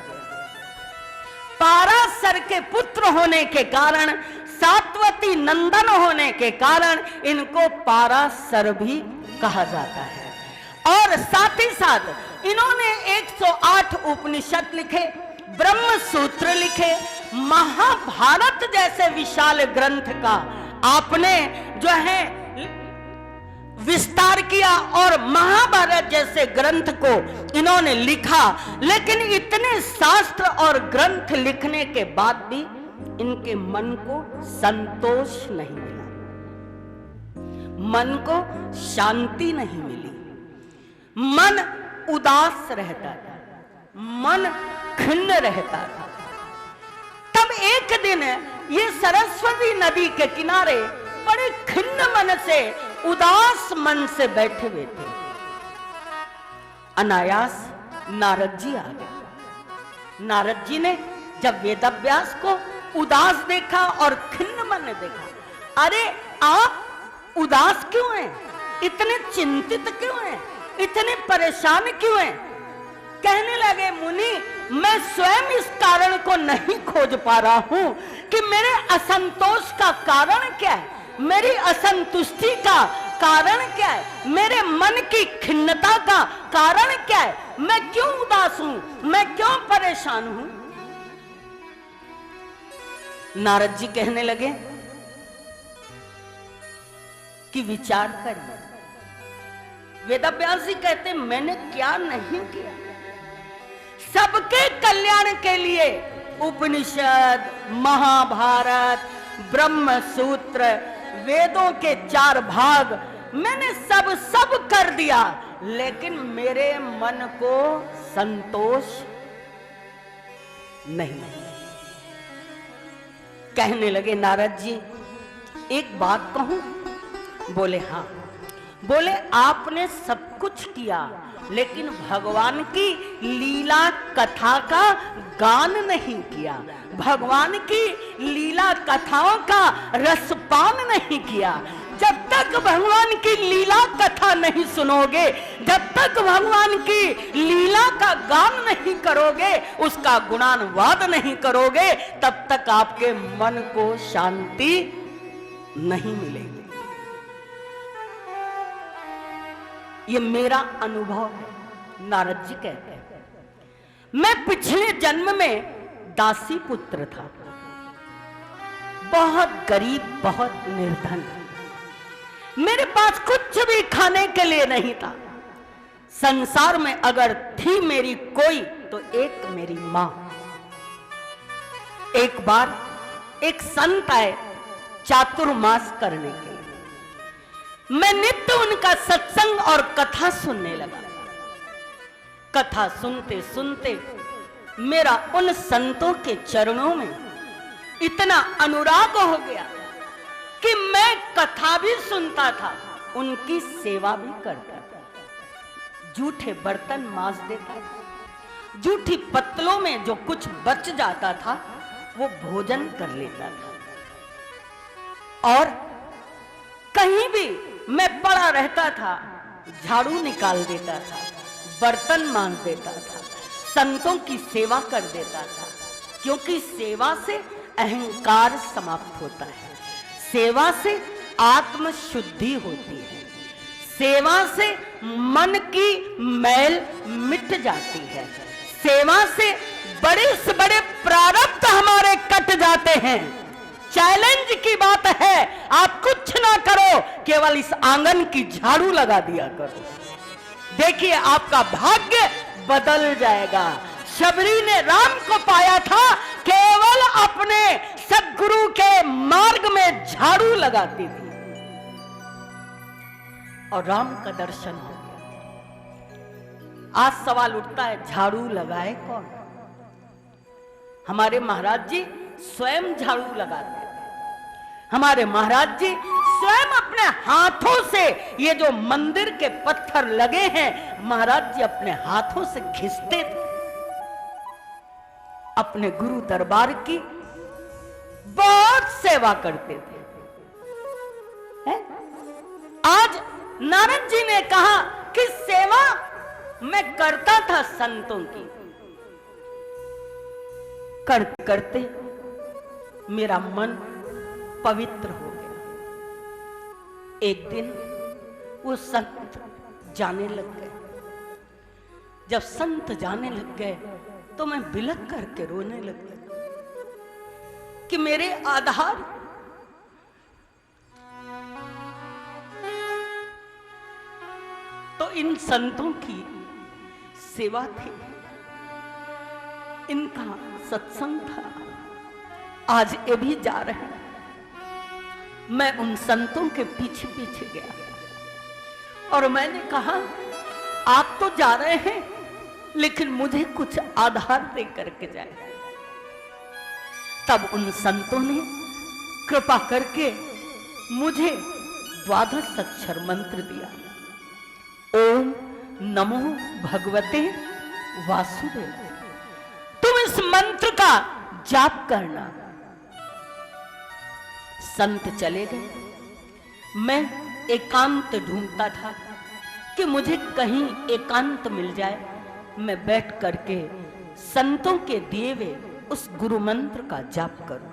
पाराशर के पुत्र होने के कारण, सात्वती नंदन होने के कारण इनको पाराशर भी कहा जाता है। और साथ ही साथ इन्होंने 108 उपनिषद लिखे, ब्रह्म सूत्र लिखे, महाभारत जैसे विशाल ग्रंथ का आपने जो है विस्तार किया और महाभारत जैसे ग्रंथ को इन्होंने लिखा, लेकिन इतने शास्त्र और ग्रंथ लिखने के बाद भी इनके मन को संतोष नहीं मिला, मन को शांति नहीं मिली, मन उदास रहता था, मन खिन्न रहता था। तब एक दिन ये सरस्वती नदी के किनारे बड़े खिन्न मन से, उदास मन से बैठे हुए थे। अनायास नारद जी आ गए। नारद जी ने जब वेदव्यास को उदास देखा और खिन्न मन देखा, अरे आप उदास क्यों हैं? इतने चिंतित क्यों हैं? इतने परेशान क्यों हैं? कहने लगे, मुनि मैं स्वयं इस कारण को नहीं खोज पा रहा हूं कि मेरे असंतोष का कारण क्या है, मेरी असंतुष्टि का कारण क्या है, मेरे मन की खिन्नता का कारण क्या है, मैं क्यों उदास हूं, मैं क्यों परेशान हूं। नारद जी कहने लगे कि विचार करिए। वेदव्यास जी कहते मैंने क्या नहीं किया, सबके कल्याण के लिए उपनिषद, महाभारत, ब्रह्म सूत्र, वेदों के 4 भाग मैंने सब कर दिया, लेकिन मेरे मन को संतोष नहीं। कहने लगे नारद जी एक बात कहूं? बोले हाँ। बोले आपने सब कुछ किया, लेकिन भगवान की लीला कथा का गान नहीं किया, भगवान की लीला कथाओं का रसपान नहीं किया। जब तक भगवान की लीला कथा नहीं सुनोगे, जब तक भगवान की लीला का गान नहीं करोगे, उसका गुणानुवाद नहीं करोगे, तब तक आपके मन को शांति नहीं मिलेगी। ये मेरा अनुभव है। नारद जी कहते हैं मैं पिछले जन्म में दासी पुत्र था, बहुत गरीब, बहुत निर्धन, मेरे पास कुछ भी खाने के लिए नहीं था। संसार में अगर थी मेरी कोई तो एक मेरी मां। एक बार एक संत आए चातुर्मास करने के लिए, मैं नित्य उनका सत्संग और कथा सुनने लगा। कथा सुनते सुनते मेरा उन संतों के चरणों में इतना अनुराग हो गया कि मैं कथा भी सुनता था, उनकी सेवा भी करता था। जूठे बर्तन मांज देता था, जूठी पत्तलों में जो कुछ बच जाता था वो भोजन कर लेता था। और कहीं भी मैं पड़ा रहता था, झाड़ू निकाल देता था, बर्तन मांज देता था, संतों की सेवा कर देता था, क्योंकि सेवा से अहंकार समाप्त होता है, सेवा से आत्म शुद्धि होती है, सेवा से मन की मैल मिट जाती है, सेवा से बड़े से बड़े प्रारब्ध हमारे कट जाते हैं। चैलेंज की बात है, आप कुछ ना करो, केवल इस आंगन की झाड़ू लगा दिया करो, देखिए आपका भाग्य बदल जाएगा। शबरी ने राम को पाया था केवल अपने सद्गुरु के मार्ग में झाड़ू लगाती थी और राम का दर्शन हो गया। आज सवाल उठता है झाड़ू लगाए कौन? हमारे महाराज जी स्वयं झाड़ू लगाते थे, हमारे महाराज जी स्वयं अपने हाथों से ये जो मंदिर के पत्थर लगे हैं, महाराज जी अपने हाथों से घिसते थे। अपने गुरु दरबार की बहुत सेवा करते थे। है? आज नारद जी ने कहा कि सेवा मैं करता था संतों की, करते करते मेरा मन पवित्र हो गया। एक दिन वो संत जाने लग गए। जब संत जाने लग गए तो मैं बिलख करके रोने लग गई कि मेरे आधार इन संतों की सेवा थी, इनका सत्संग था। आज ये भी जा रहे हैं। मैं उन संतों के पीछे पीछे गया और मैंने कहा आप तो जा रहे हैं लेकिन मुझे कुछ आधार दे करके जाए। तब उन संतों ने कृपा करके मुझे 12 अक्षर मंत्र दिया। ओम नमो भगवते वासुदेव। तुम इस मंत्र का जाप करना। संत चले गए। मैं एकांत ढूंढता था कि मुझे कहीं एकांत मिल जाए, मैं बैठ करके संतों के दिए हुए उस गुरु मंत्र का जाप करूं।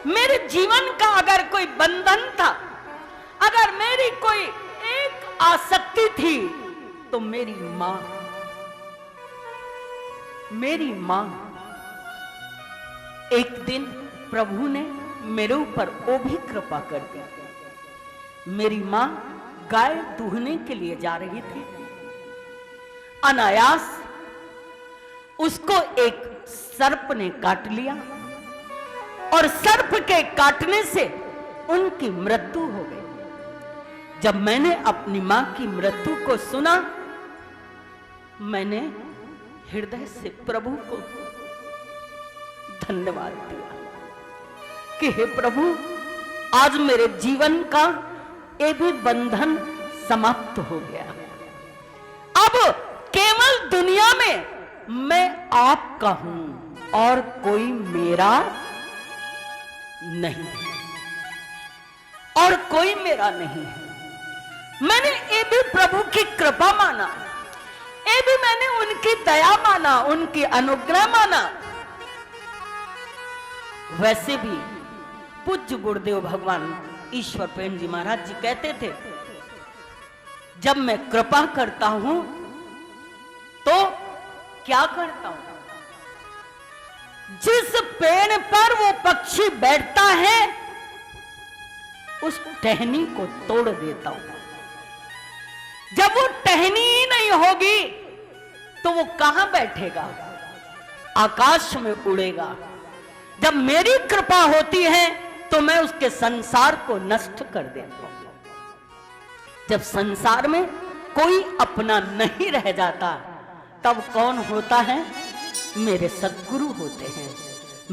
मेरे जीवन का अगर कोई बंधन था, अगर मेरी कोई एक आसक्ति थी, तो मेरी मां एक दिन प्रभु ने मेरे ऊपर वो भी कृपा कर दी। मेरी मां गाय दूहने के लिए जा रही थी। अनायास उसको एक सर्प ने काट लिया और सर्प के काटने से उनकी मृत्यु हो गई। जब मैंने अपनी मां की मृत्यु को सुना, मैंने हृदय से प्रभु को धन्यवाद दिया कि हे प्रभु, आज मेरे जीवन का ये भी बंधन समाप्त हो गया। अब केवल दुनिया में मैं आपका हूं और कोई मेरा नहीं, और कोई मेरा नहीं है। मैंने ये भी प्रभु की कृपा माना, ये भी मैंने उनकी दया माना, उनकी अनुग्रह माना। वैसे भी पूज्य गुरुदेव भगवान ईश्वर प्रेम जी महाराज जी कहते थे, जब मैं कृपा करता हूं तो क्या करता हूं, जिस पेड़ पर वो पक्षी बैठता है उस टहनी को तोड़ देता हूं। जब वो टहनी ही नहीं होगी तो वो कहां बैठेगा, आकाश में उड़ेगा। जब मेरी कृपा होती है तो मैं उसके संसार को नष्ट कर देता हूं। जब संसार में कोई अपना नहीं रह जाता, तब कौन होता है? मेरे सद्गुरु होते हैं,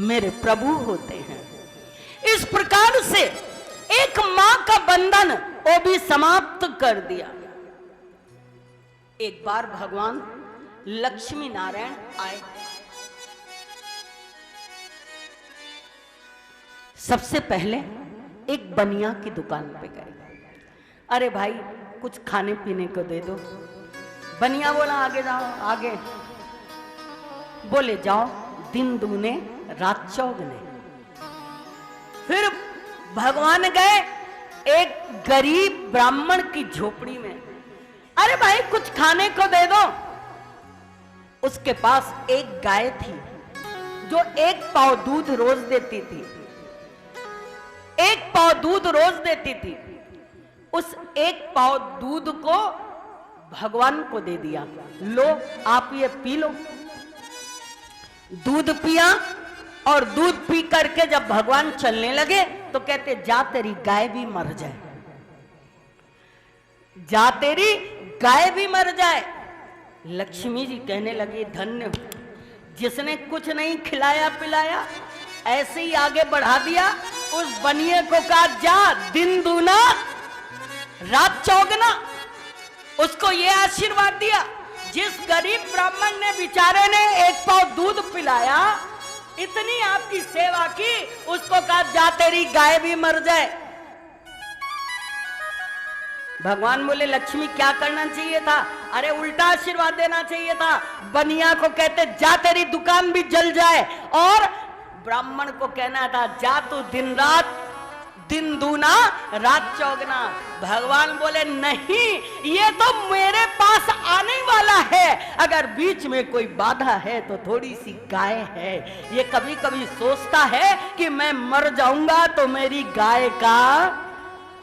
मेरे प्रभु होते हैं। इस प्रकार से एक मां का बंधन वो भी समाप्त कर दिया। एक बार भगवान लक्ष्मी नारायण आए। सबसे पहले एक बनिया की दुकान पे गए। अरे भाई कुछ खाने पीने को दे दो। बनिया बोला आगे जाओ, आगे। बोले जाओ दिन दूने रात चौगने। फिर भगवान गए एक गरीब ब्राह्मण की झोपड़ी में। अरे भाई कुछ खाने को दे दो। उसके पास एक गाय थी जो 1 पाव दूध रोज देती थी, 1 पाव दूध रोज देती थी। उस 1 पाव दूध को भगवान को दे दिया, लो आप ये पी लो। दूध पिया और दूध पी करके जब भगवान चलने लगे तो कहते जा तेरी गाय भी मर जाए, जा तेरी गाय भी मर जाए। लक्ष्मी जी कहने लगी धन्य जिसने कुछ नहीं खिलाया पिलाया, ऐसे ही आगे बढ़ा दिया। उस बनिए को कहा जा दिन दूना रात चौगना। उसको ये आशीर्वाद दिया। जिस गरीब ब्राह्मण ने बेचारे ने 1 पाव दूध पिलाया, इतनी आपकी सेवा की, उसको कहा जा तेरी गाय भी मर जाए। भगवान बोले लक्ष्मी क्या करना चाहिए था? अरे उल्टा आशीर्वाद देना चाहिए था। बनिया को कहते जा तेरी दुकान भी जल जाए, और ब्राह्मण को कहना था जा तू दिन रात दिन दूना रात चौगना। भगवान बोले नहीं, ये तो मेरे पास आने वाला है, अगर बीच में कोई बाधा है तो थोड़ी सी गाय है। ये कभी कभी सोचता है कि मैं मर जाऊंगा तो मेरी गाय का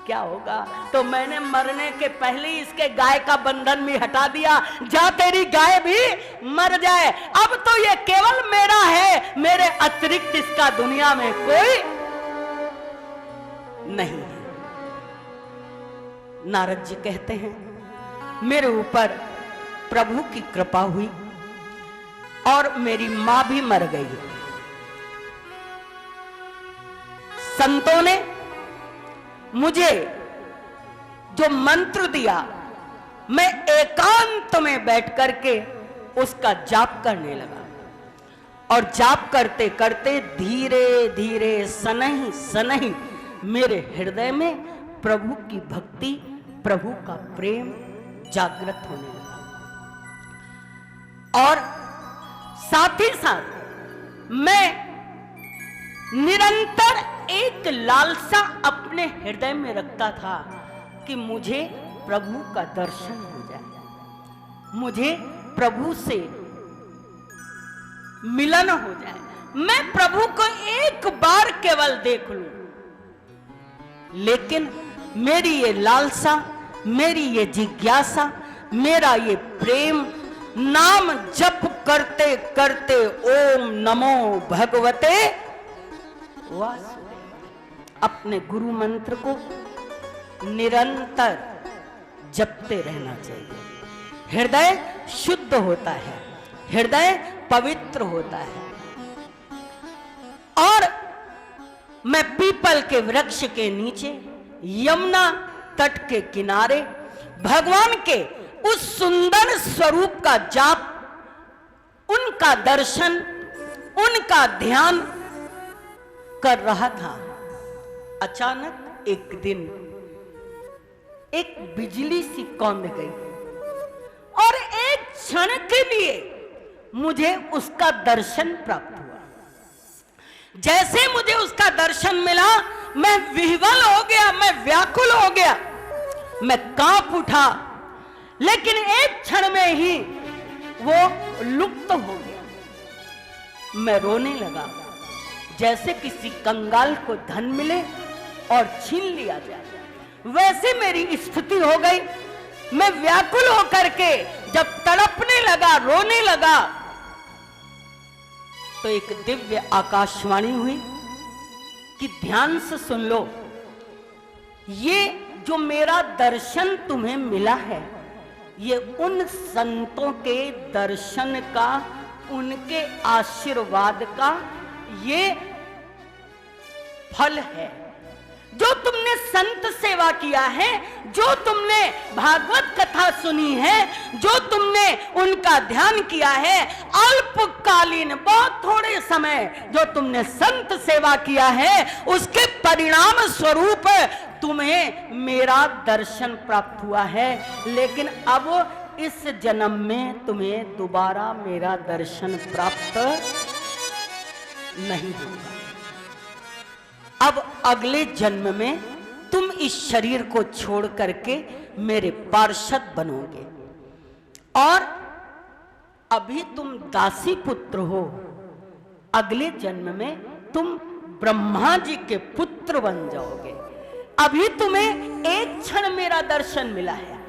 क्या होगा? तो मैंने मरने के पहले ही इसके गाय का बंधन भी हटा दिया, जा तेरी गाय भी मर जाए। अब तो ये केवल मेरा है, मेरे अतिरिक्त इसका दुनिया में कोई नहीं है। नारद जी कहते हैं मेरे ऊपर प्रभु की कृपा हुई और मेरी मां भी मर गई। संतों ने मुझे जो मंत्र दिया, मैं एकांत में बैठ करके उसका जाप करने लगा और जाप करते करते धीरे धीरे सनही सनही मेरे हृदय में प्रभु की भक्ति, प्रभु का प्रेम जागृत होने लगा। और साथ ही साथ मैं निरंतर एक लालसा अपने हृदय में रखता था कि मुझे प्रभु का दर्शन हो जाए, मुझे प्रभु से मिलन हो जाए, मैं प्रभु को एक बार केवल देख लूं। लेकिन मेरी ये लालसा, मेरी ये जिज्ञासा, मेरा ये प्रेम नाम जप करते करते ओम नमो भगवते वासुदेव, अपने गुरु मंत्र को निरंतर जपते रहना चाहिए। हृदय शुद्ध होता है, हृदय पवित्र होता है। और मैं पीपल के वृक्ष के नीचे यमुना तट के किनारे भगवान के उस सुंदर स्वरूप का जाप, उनका दर्शन, उनका ध्यान कर रहा था। अचानक एक दिन एक बिजली सी कौंध गई और एक क्षण के लिए मुझे उसका दर्शन प्राप्त हुआ। जैसे मुझे उसका दर्शन मिला, मैं विह्वल हो गया, मैं व्याकुल हो गया, मैं कांप उठा। लेकिन एक क्षण में ही वो लुप्त हो गया। मैं रोने लगा, जैसे किसी कंगाल को धन मिले और छीन लिया जाए, वैसे मेरी स्थिति हो गई। मैं व्याकुल होकर के जब तड़पने लगा, रोने लगा, तो एक दिव्य आकाशवाणी हुई कि ध्यान से सुन लो, ये जो मेरा दर्शन तुम्हें मिला है, ये उन संतों के दर्शन का, उनके आशीर्वाद का ये फल है। जो तुमने संत सेवा किया है, जो तुमने भागवत कथा सुनी है, जो तुमने उनका ध्यान किया है, अल्पकालीन बहुत थोड़े समय जो तुमने संत सेवा किया है, उसके परिणाम स्वरूप तुम्हें मेरा दर्शन प्राप्त हुआ है। लेकिन अब इस जन्म में तुम्हें दोबारा मेरा दर्शन प्राप्त नहीं होगा। अब अगले जन्म में तुम इस शरीर को छोड़ करके मेरे पार्षद बनोगे और अभी तुम दासी पुत्र हो, अगले जन्म में तुम ब्रह्मा जी के पुत्र बन जाओगे। अभी तुम्हें एक क्षण मेरा दर्शन मिला है,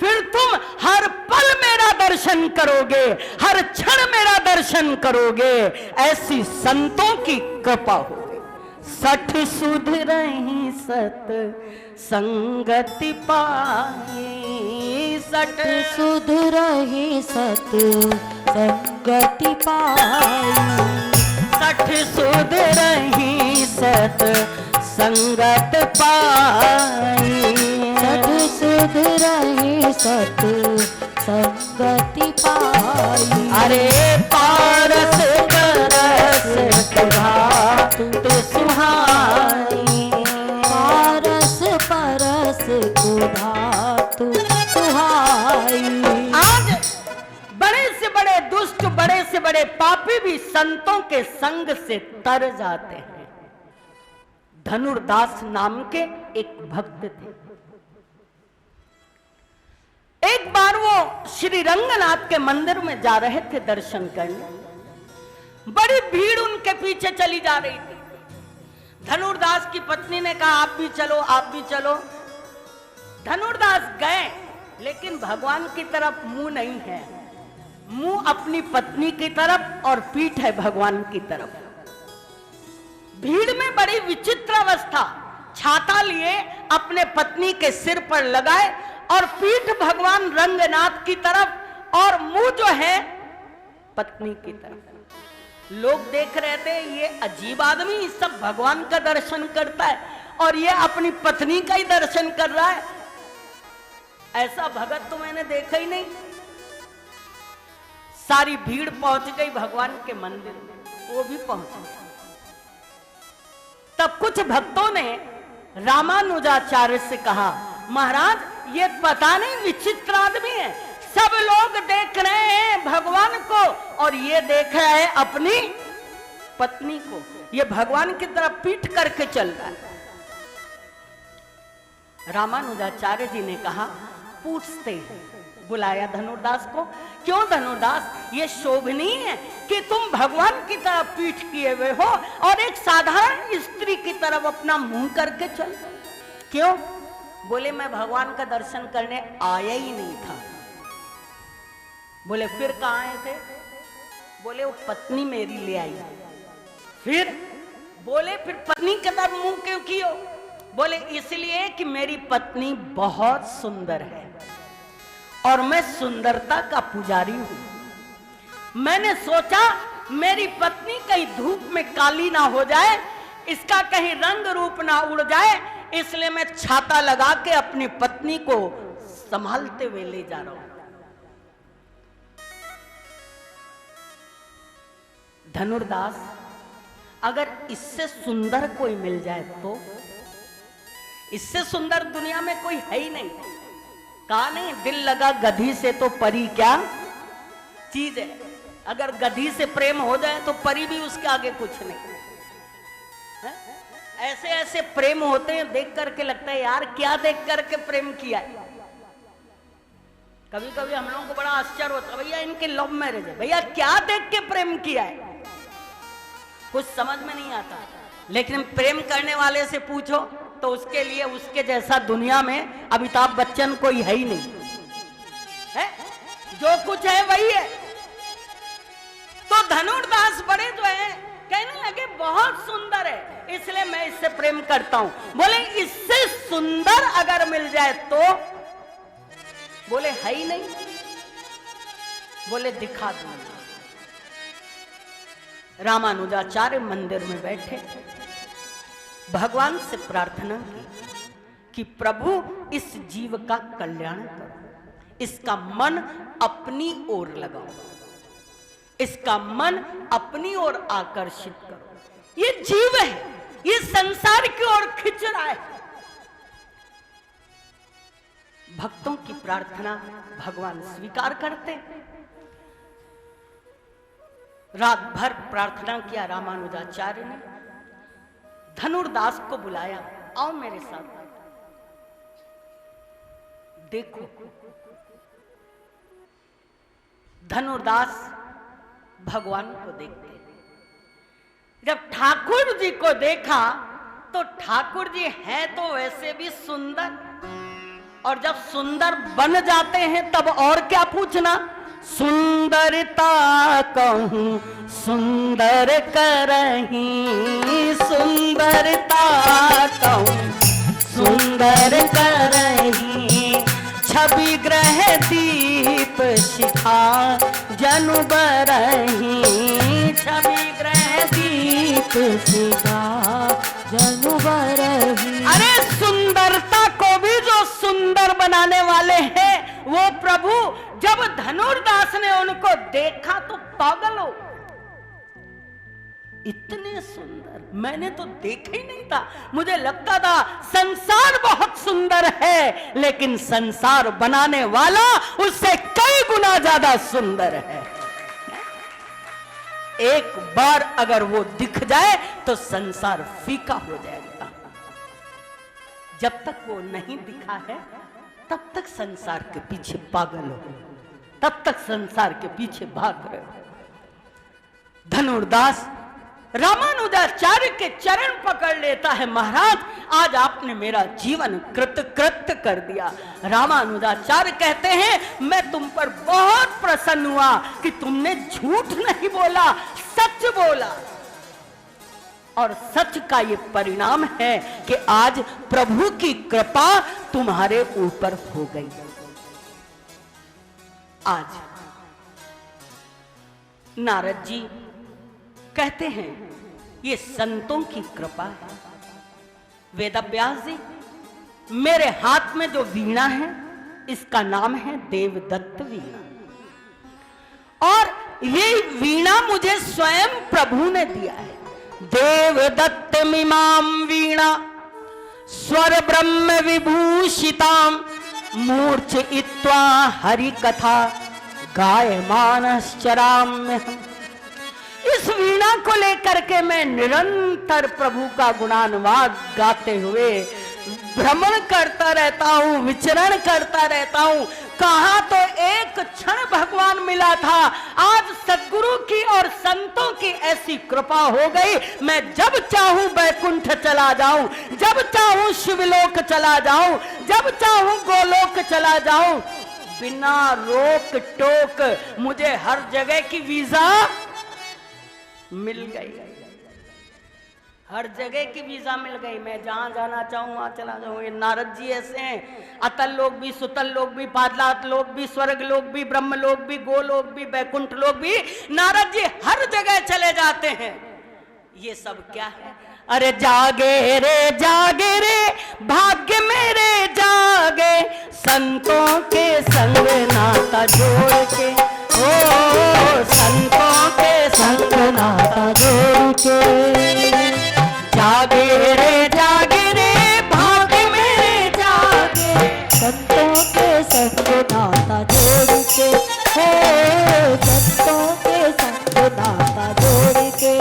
फिर तुम हर पल मेरा दर्शन करोगे, हर क्षण मेरा दर्शन करोगे। ऐसी संतों की कृपा होगी। सठ सुध रही सत संगति पाई, सठ सुध रही सत संगति पाई, सठ सुध रही सत संगत पाई, सठ सुध रही सत संगति पाई। अरे पारस परस कुधातु सुहाई, पारस परस कुधातु सुहाई। आज बड़े से बड़े दुष्ट, बड़े से बड़े पापी भी संतों के संग से तर जाते हैं। धनुर्दास नाम के एक भक्त थे। एक बार वो श्री रंगनाथ के मंदिर में जा रहे थे दर्शन करने। बड़ी भीड़ उनके पीछे चली जा रही थी। धनुर्दास की पत्नी ने कहा आप भी चलो, आप भी चलो। धनुर्दास गए, लेकिन भगवान की तरफ मुंह नहीं है, मुंह अपनी पत्नी की तरफ और पीठ है भगवान की तरफ। भीड़ में बड़ी विचित्र अवस्था, छाता लिए अपने पत्नी के सिर पर लगाए और पीठ भगवान रंगनाथ की तरफ और मुंह जो है पत्नी की तरफ। लोग देख रहे थे, ये अजीब आदमी सब भगवान का दर्शन करता है और ये अपनी पत्नी का ही दर्शन कर रहा है, ऐसा भगत तो मैंने देखा ही नहीं। सारी भीड़ पहुंच गई भगवान के मंदिर में, वो भी पहुंच गए। तब कुछ भक्तों ने रामानुजाचार्य से कहा, महाराज ये पता नहीं विचित्र आदमी है, सब लोग देख रहे हैं भगवान को और ये देख रहा है अपनी पत्नी को, ये भगवान की तरफ पीठ करके चल रहा है। रामानुजाचार्य जी ने कहा, पूछते हैं, बुलाया धनुर्दास को। क्यों धनुर्दास, ये शोभनीय है कि तुम भगवान की तरफ पीठ किए हुए हो और एक साधारण स्त्री की तरफ अपना मुंह करके चल, क्यों? बोले मैं भगवान का दर्शन करने आया ही नहीं था। बोले फिर कहाँ आए थे? बोले वो पत्नी मेरी ले आई। फिर बोले फिर पत्नी के तरफ मुंह क्यों कियो? बोले इसलिए कि मेरी पत्नी बहुत सुंदर है और मैं सुंदरता का पुजारी हूं। मैंने सोचा मेरी पत्नी कहीं धूप में काली ना हो जाए, इसका कहीं रंग रूप ना उड़ जाए, इसलिए मैं छाता लगा के अपनी पत्नी को संभालते हुए ले जा रहा हूं। धनुर्दास, अगर इससे सुंदर कोई मिल जाए तो? इससे सुंदर दुनिया में कोई है ही नहीं। कहा नहीं, दिल लगा गधी से तो परी क्या चीज है। अगर गधी से प्रेम हो जाए तो परी भी उसके आगे कुछ नहीं है? ऐसे ऐसे प्रेम होते हैं, देख करके लगता है यार क्या देख करके प्रेम किया है। कभी कभी हम लोगों को बड़ा आश्चर्य होता है, भैया इनके लव मैरिज है, भैया क्या देख के प्रेम किया है, कुछ समझ में नहीं आता। लेकिन प्रेम करने वाले से पूछो तो उसके लिए उसके जैसा दुनिया में अमिताभ बच्चन कोई है ही नहीं है, जो कुछ है वही है। तो धनुर्दास बड़े जो है कहने लगे बहुत सुंदर है, इसलिए मैं इससे प्रेम करता हूं। बोले इससे सुंदर अगर मिल जाए तो? बोले है ही नहीं। बोले दिखा दूंगा। रामानुजाचार्य मंदिर में बैठे भगवान से प्रार्थना की कि प्रभु इस जीव का कल्याण करो, इसका मन अपनी ओर लगाओ, इसका मन अपनी ओर आकर्षित करो। ये जीव है, ये संसार की ओर खिंच रहा है। भक्तों की प्रार्थना भगवान स्वीकार करते। रात भर प्रार्थना किया रामानुजाचार्य ने। धनुर्दास को बुलाया, आओ मेरे साथ देखो। धनुर्दास भगवान को देखते। जब ठाकुर जी को देखा तो ठाकुर जी हैं तो वैसे भी सुंदर, और जब सुंदर बन जाते हैं तब और क्या पूछना। सुंदरता कहूँ सुंदर करही, सुंदरता कहूँ सुंदर करही, छवि ग्रह दीप शिखा जनु बरही, छवि ग्रह दीप शिखा जनु बरही। अरे सुंदरता को भी जो सुंदर बनाने वाले हैं वो प्रभु, जब धनुर्दास ने उनको देखा तो पागल हो। इतने सुंदर मैंने तो देखा ही नहीं था। मुझे लगता था संसार बहुत सुंदर है, लेकिन संसार बनाने वाला उससे कई गुना ज्यादा सुंदर है। एक बार अगर वो दिख जाए तो संसार फीका हो जाएगा। जब तक वो नहीं दिखा है तब तक संसार के पीछे पागल हो, तब तक संसार के पीछे भाग रहे हो। धनुर्दास रामानुजाचार्य के चरण पकड़ लेता है, महाराज आज आपने मेरा जीवन कृतकृत्य कर दिया। रामानुजाचार्य कहते हैं मैं तुम पर बहुत प्रसन्न हुआ कि तुमने झूठ नहीं बोला, सच बोला। और सच का ये परिणाम है कि आज प्रभु की कृपा तुम्हारे ऊपर हो गई। आज नारद जी कहते हैं ये संतों की कृपा है। वेदव्यास जी, मेरे हाथ में जो वीणा है इसका नाम है देवदत्त वीणा, और ये वीणा मुझे स्वयं प्रभु ने दिया है। देवदत्त मिमाम वीणा स्वर ब्रह्म विभूषिताम मूर्छित्वा हरि कथा गायमानश्चराम्य। इस वीणा को लेकर के मैं निरंतर प्रभु का गुणानुवाद गाते हुए भ्रमण करता रहता हूँ, विचरण करता रहता हूँ। कहा तो एक क्षण भगवान मिला था, आज सद्गुरु की और संतों की ऐसी कृपा हो गई, मैं जब चाहूं बैकुंठ चला जाऊं, जब चाहूं शिवलोक चला जाऊं, जब चाहूं गोलोक चला जाऊं, बिना रोक टोक मुझे हर जगह की वीजा मिल गई, हर जगह की वीजा मिल गई। मैं जहां जाना चाहूं वहां चला जाऊं। ये नारद जी ऐसे हैं, अतल लोक भी, सुतल लोक भी, पाताल लोक भी, स्वर्ग लोक भी, ब्रह्म लोक भी, गोलोक भी, बैकुंठ लोक भी, नारद जी हर जगह चले जाते हैं। ये सब क्या है? अरे जागे रे भाग्य मेरे जागे, संतों के संग नाता जोड़ के, ओ संतों के संग नाता जोड़ के। जागे रे भाग्य मेरे जागे, संतों के संग नाता जोड़ के, हो संतों के संग नाता जोड़ के।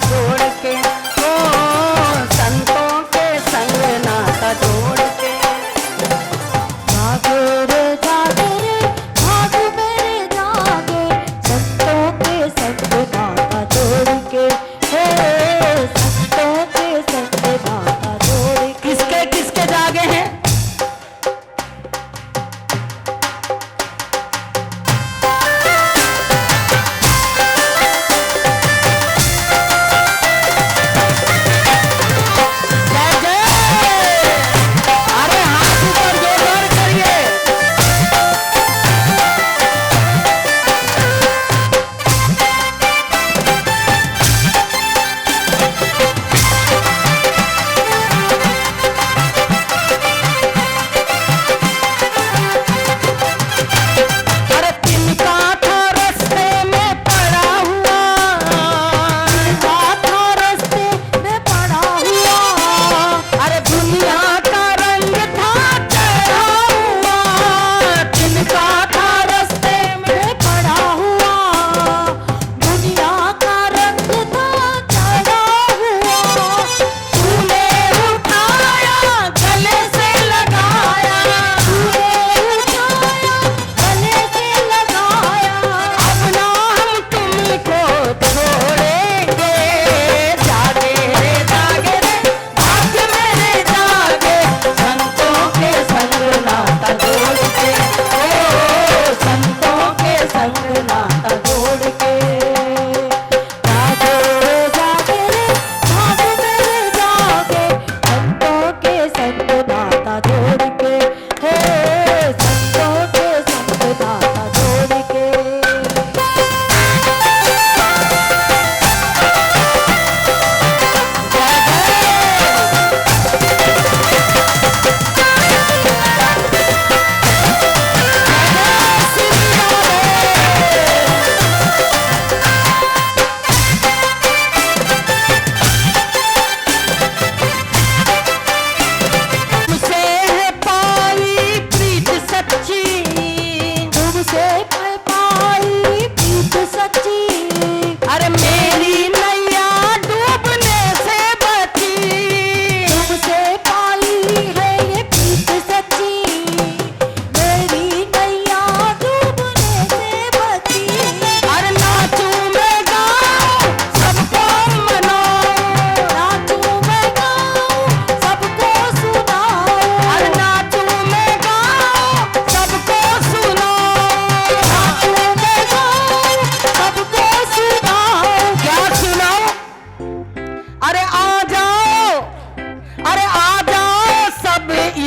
जोड़ के, ओ संतों के संग नाता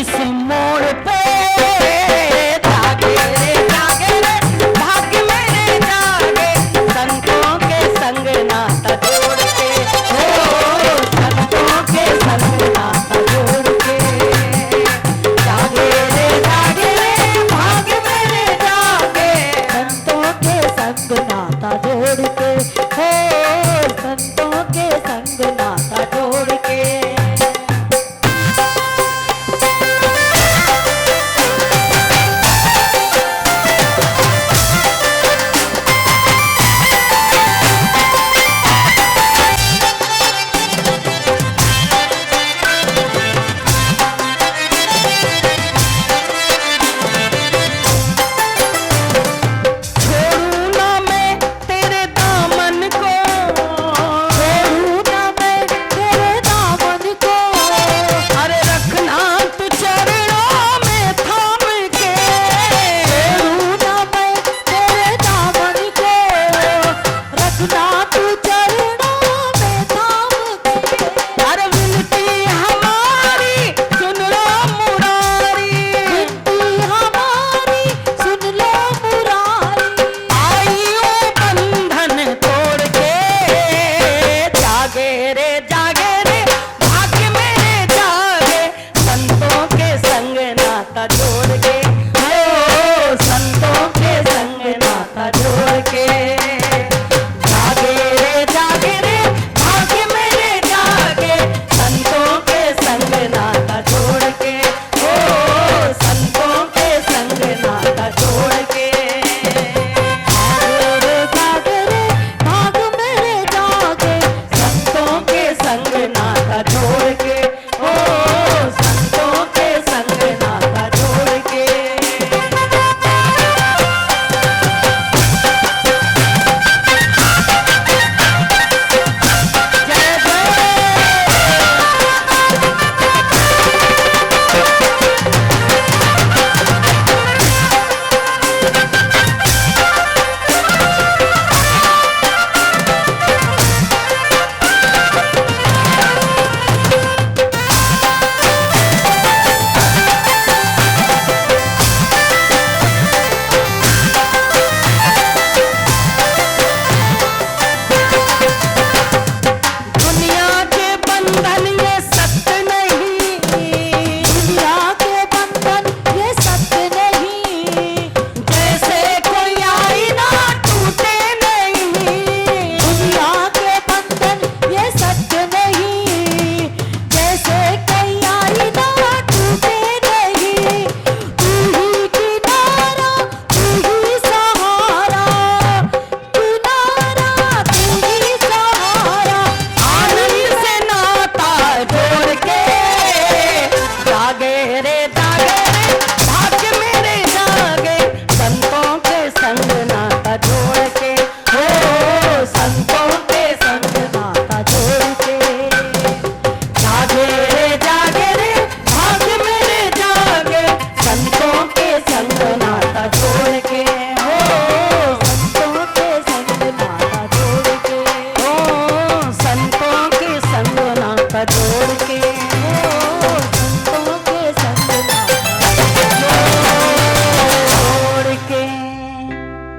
से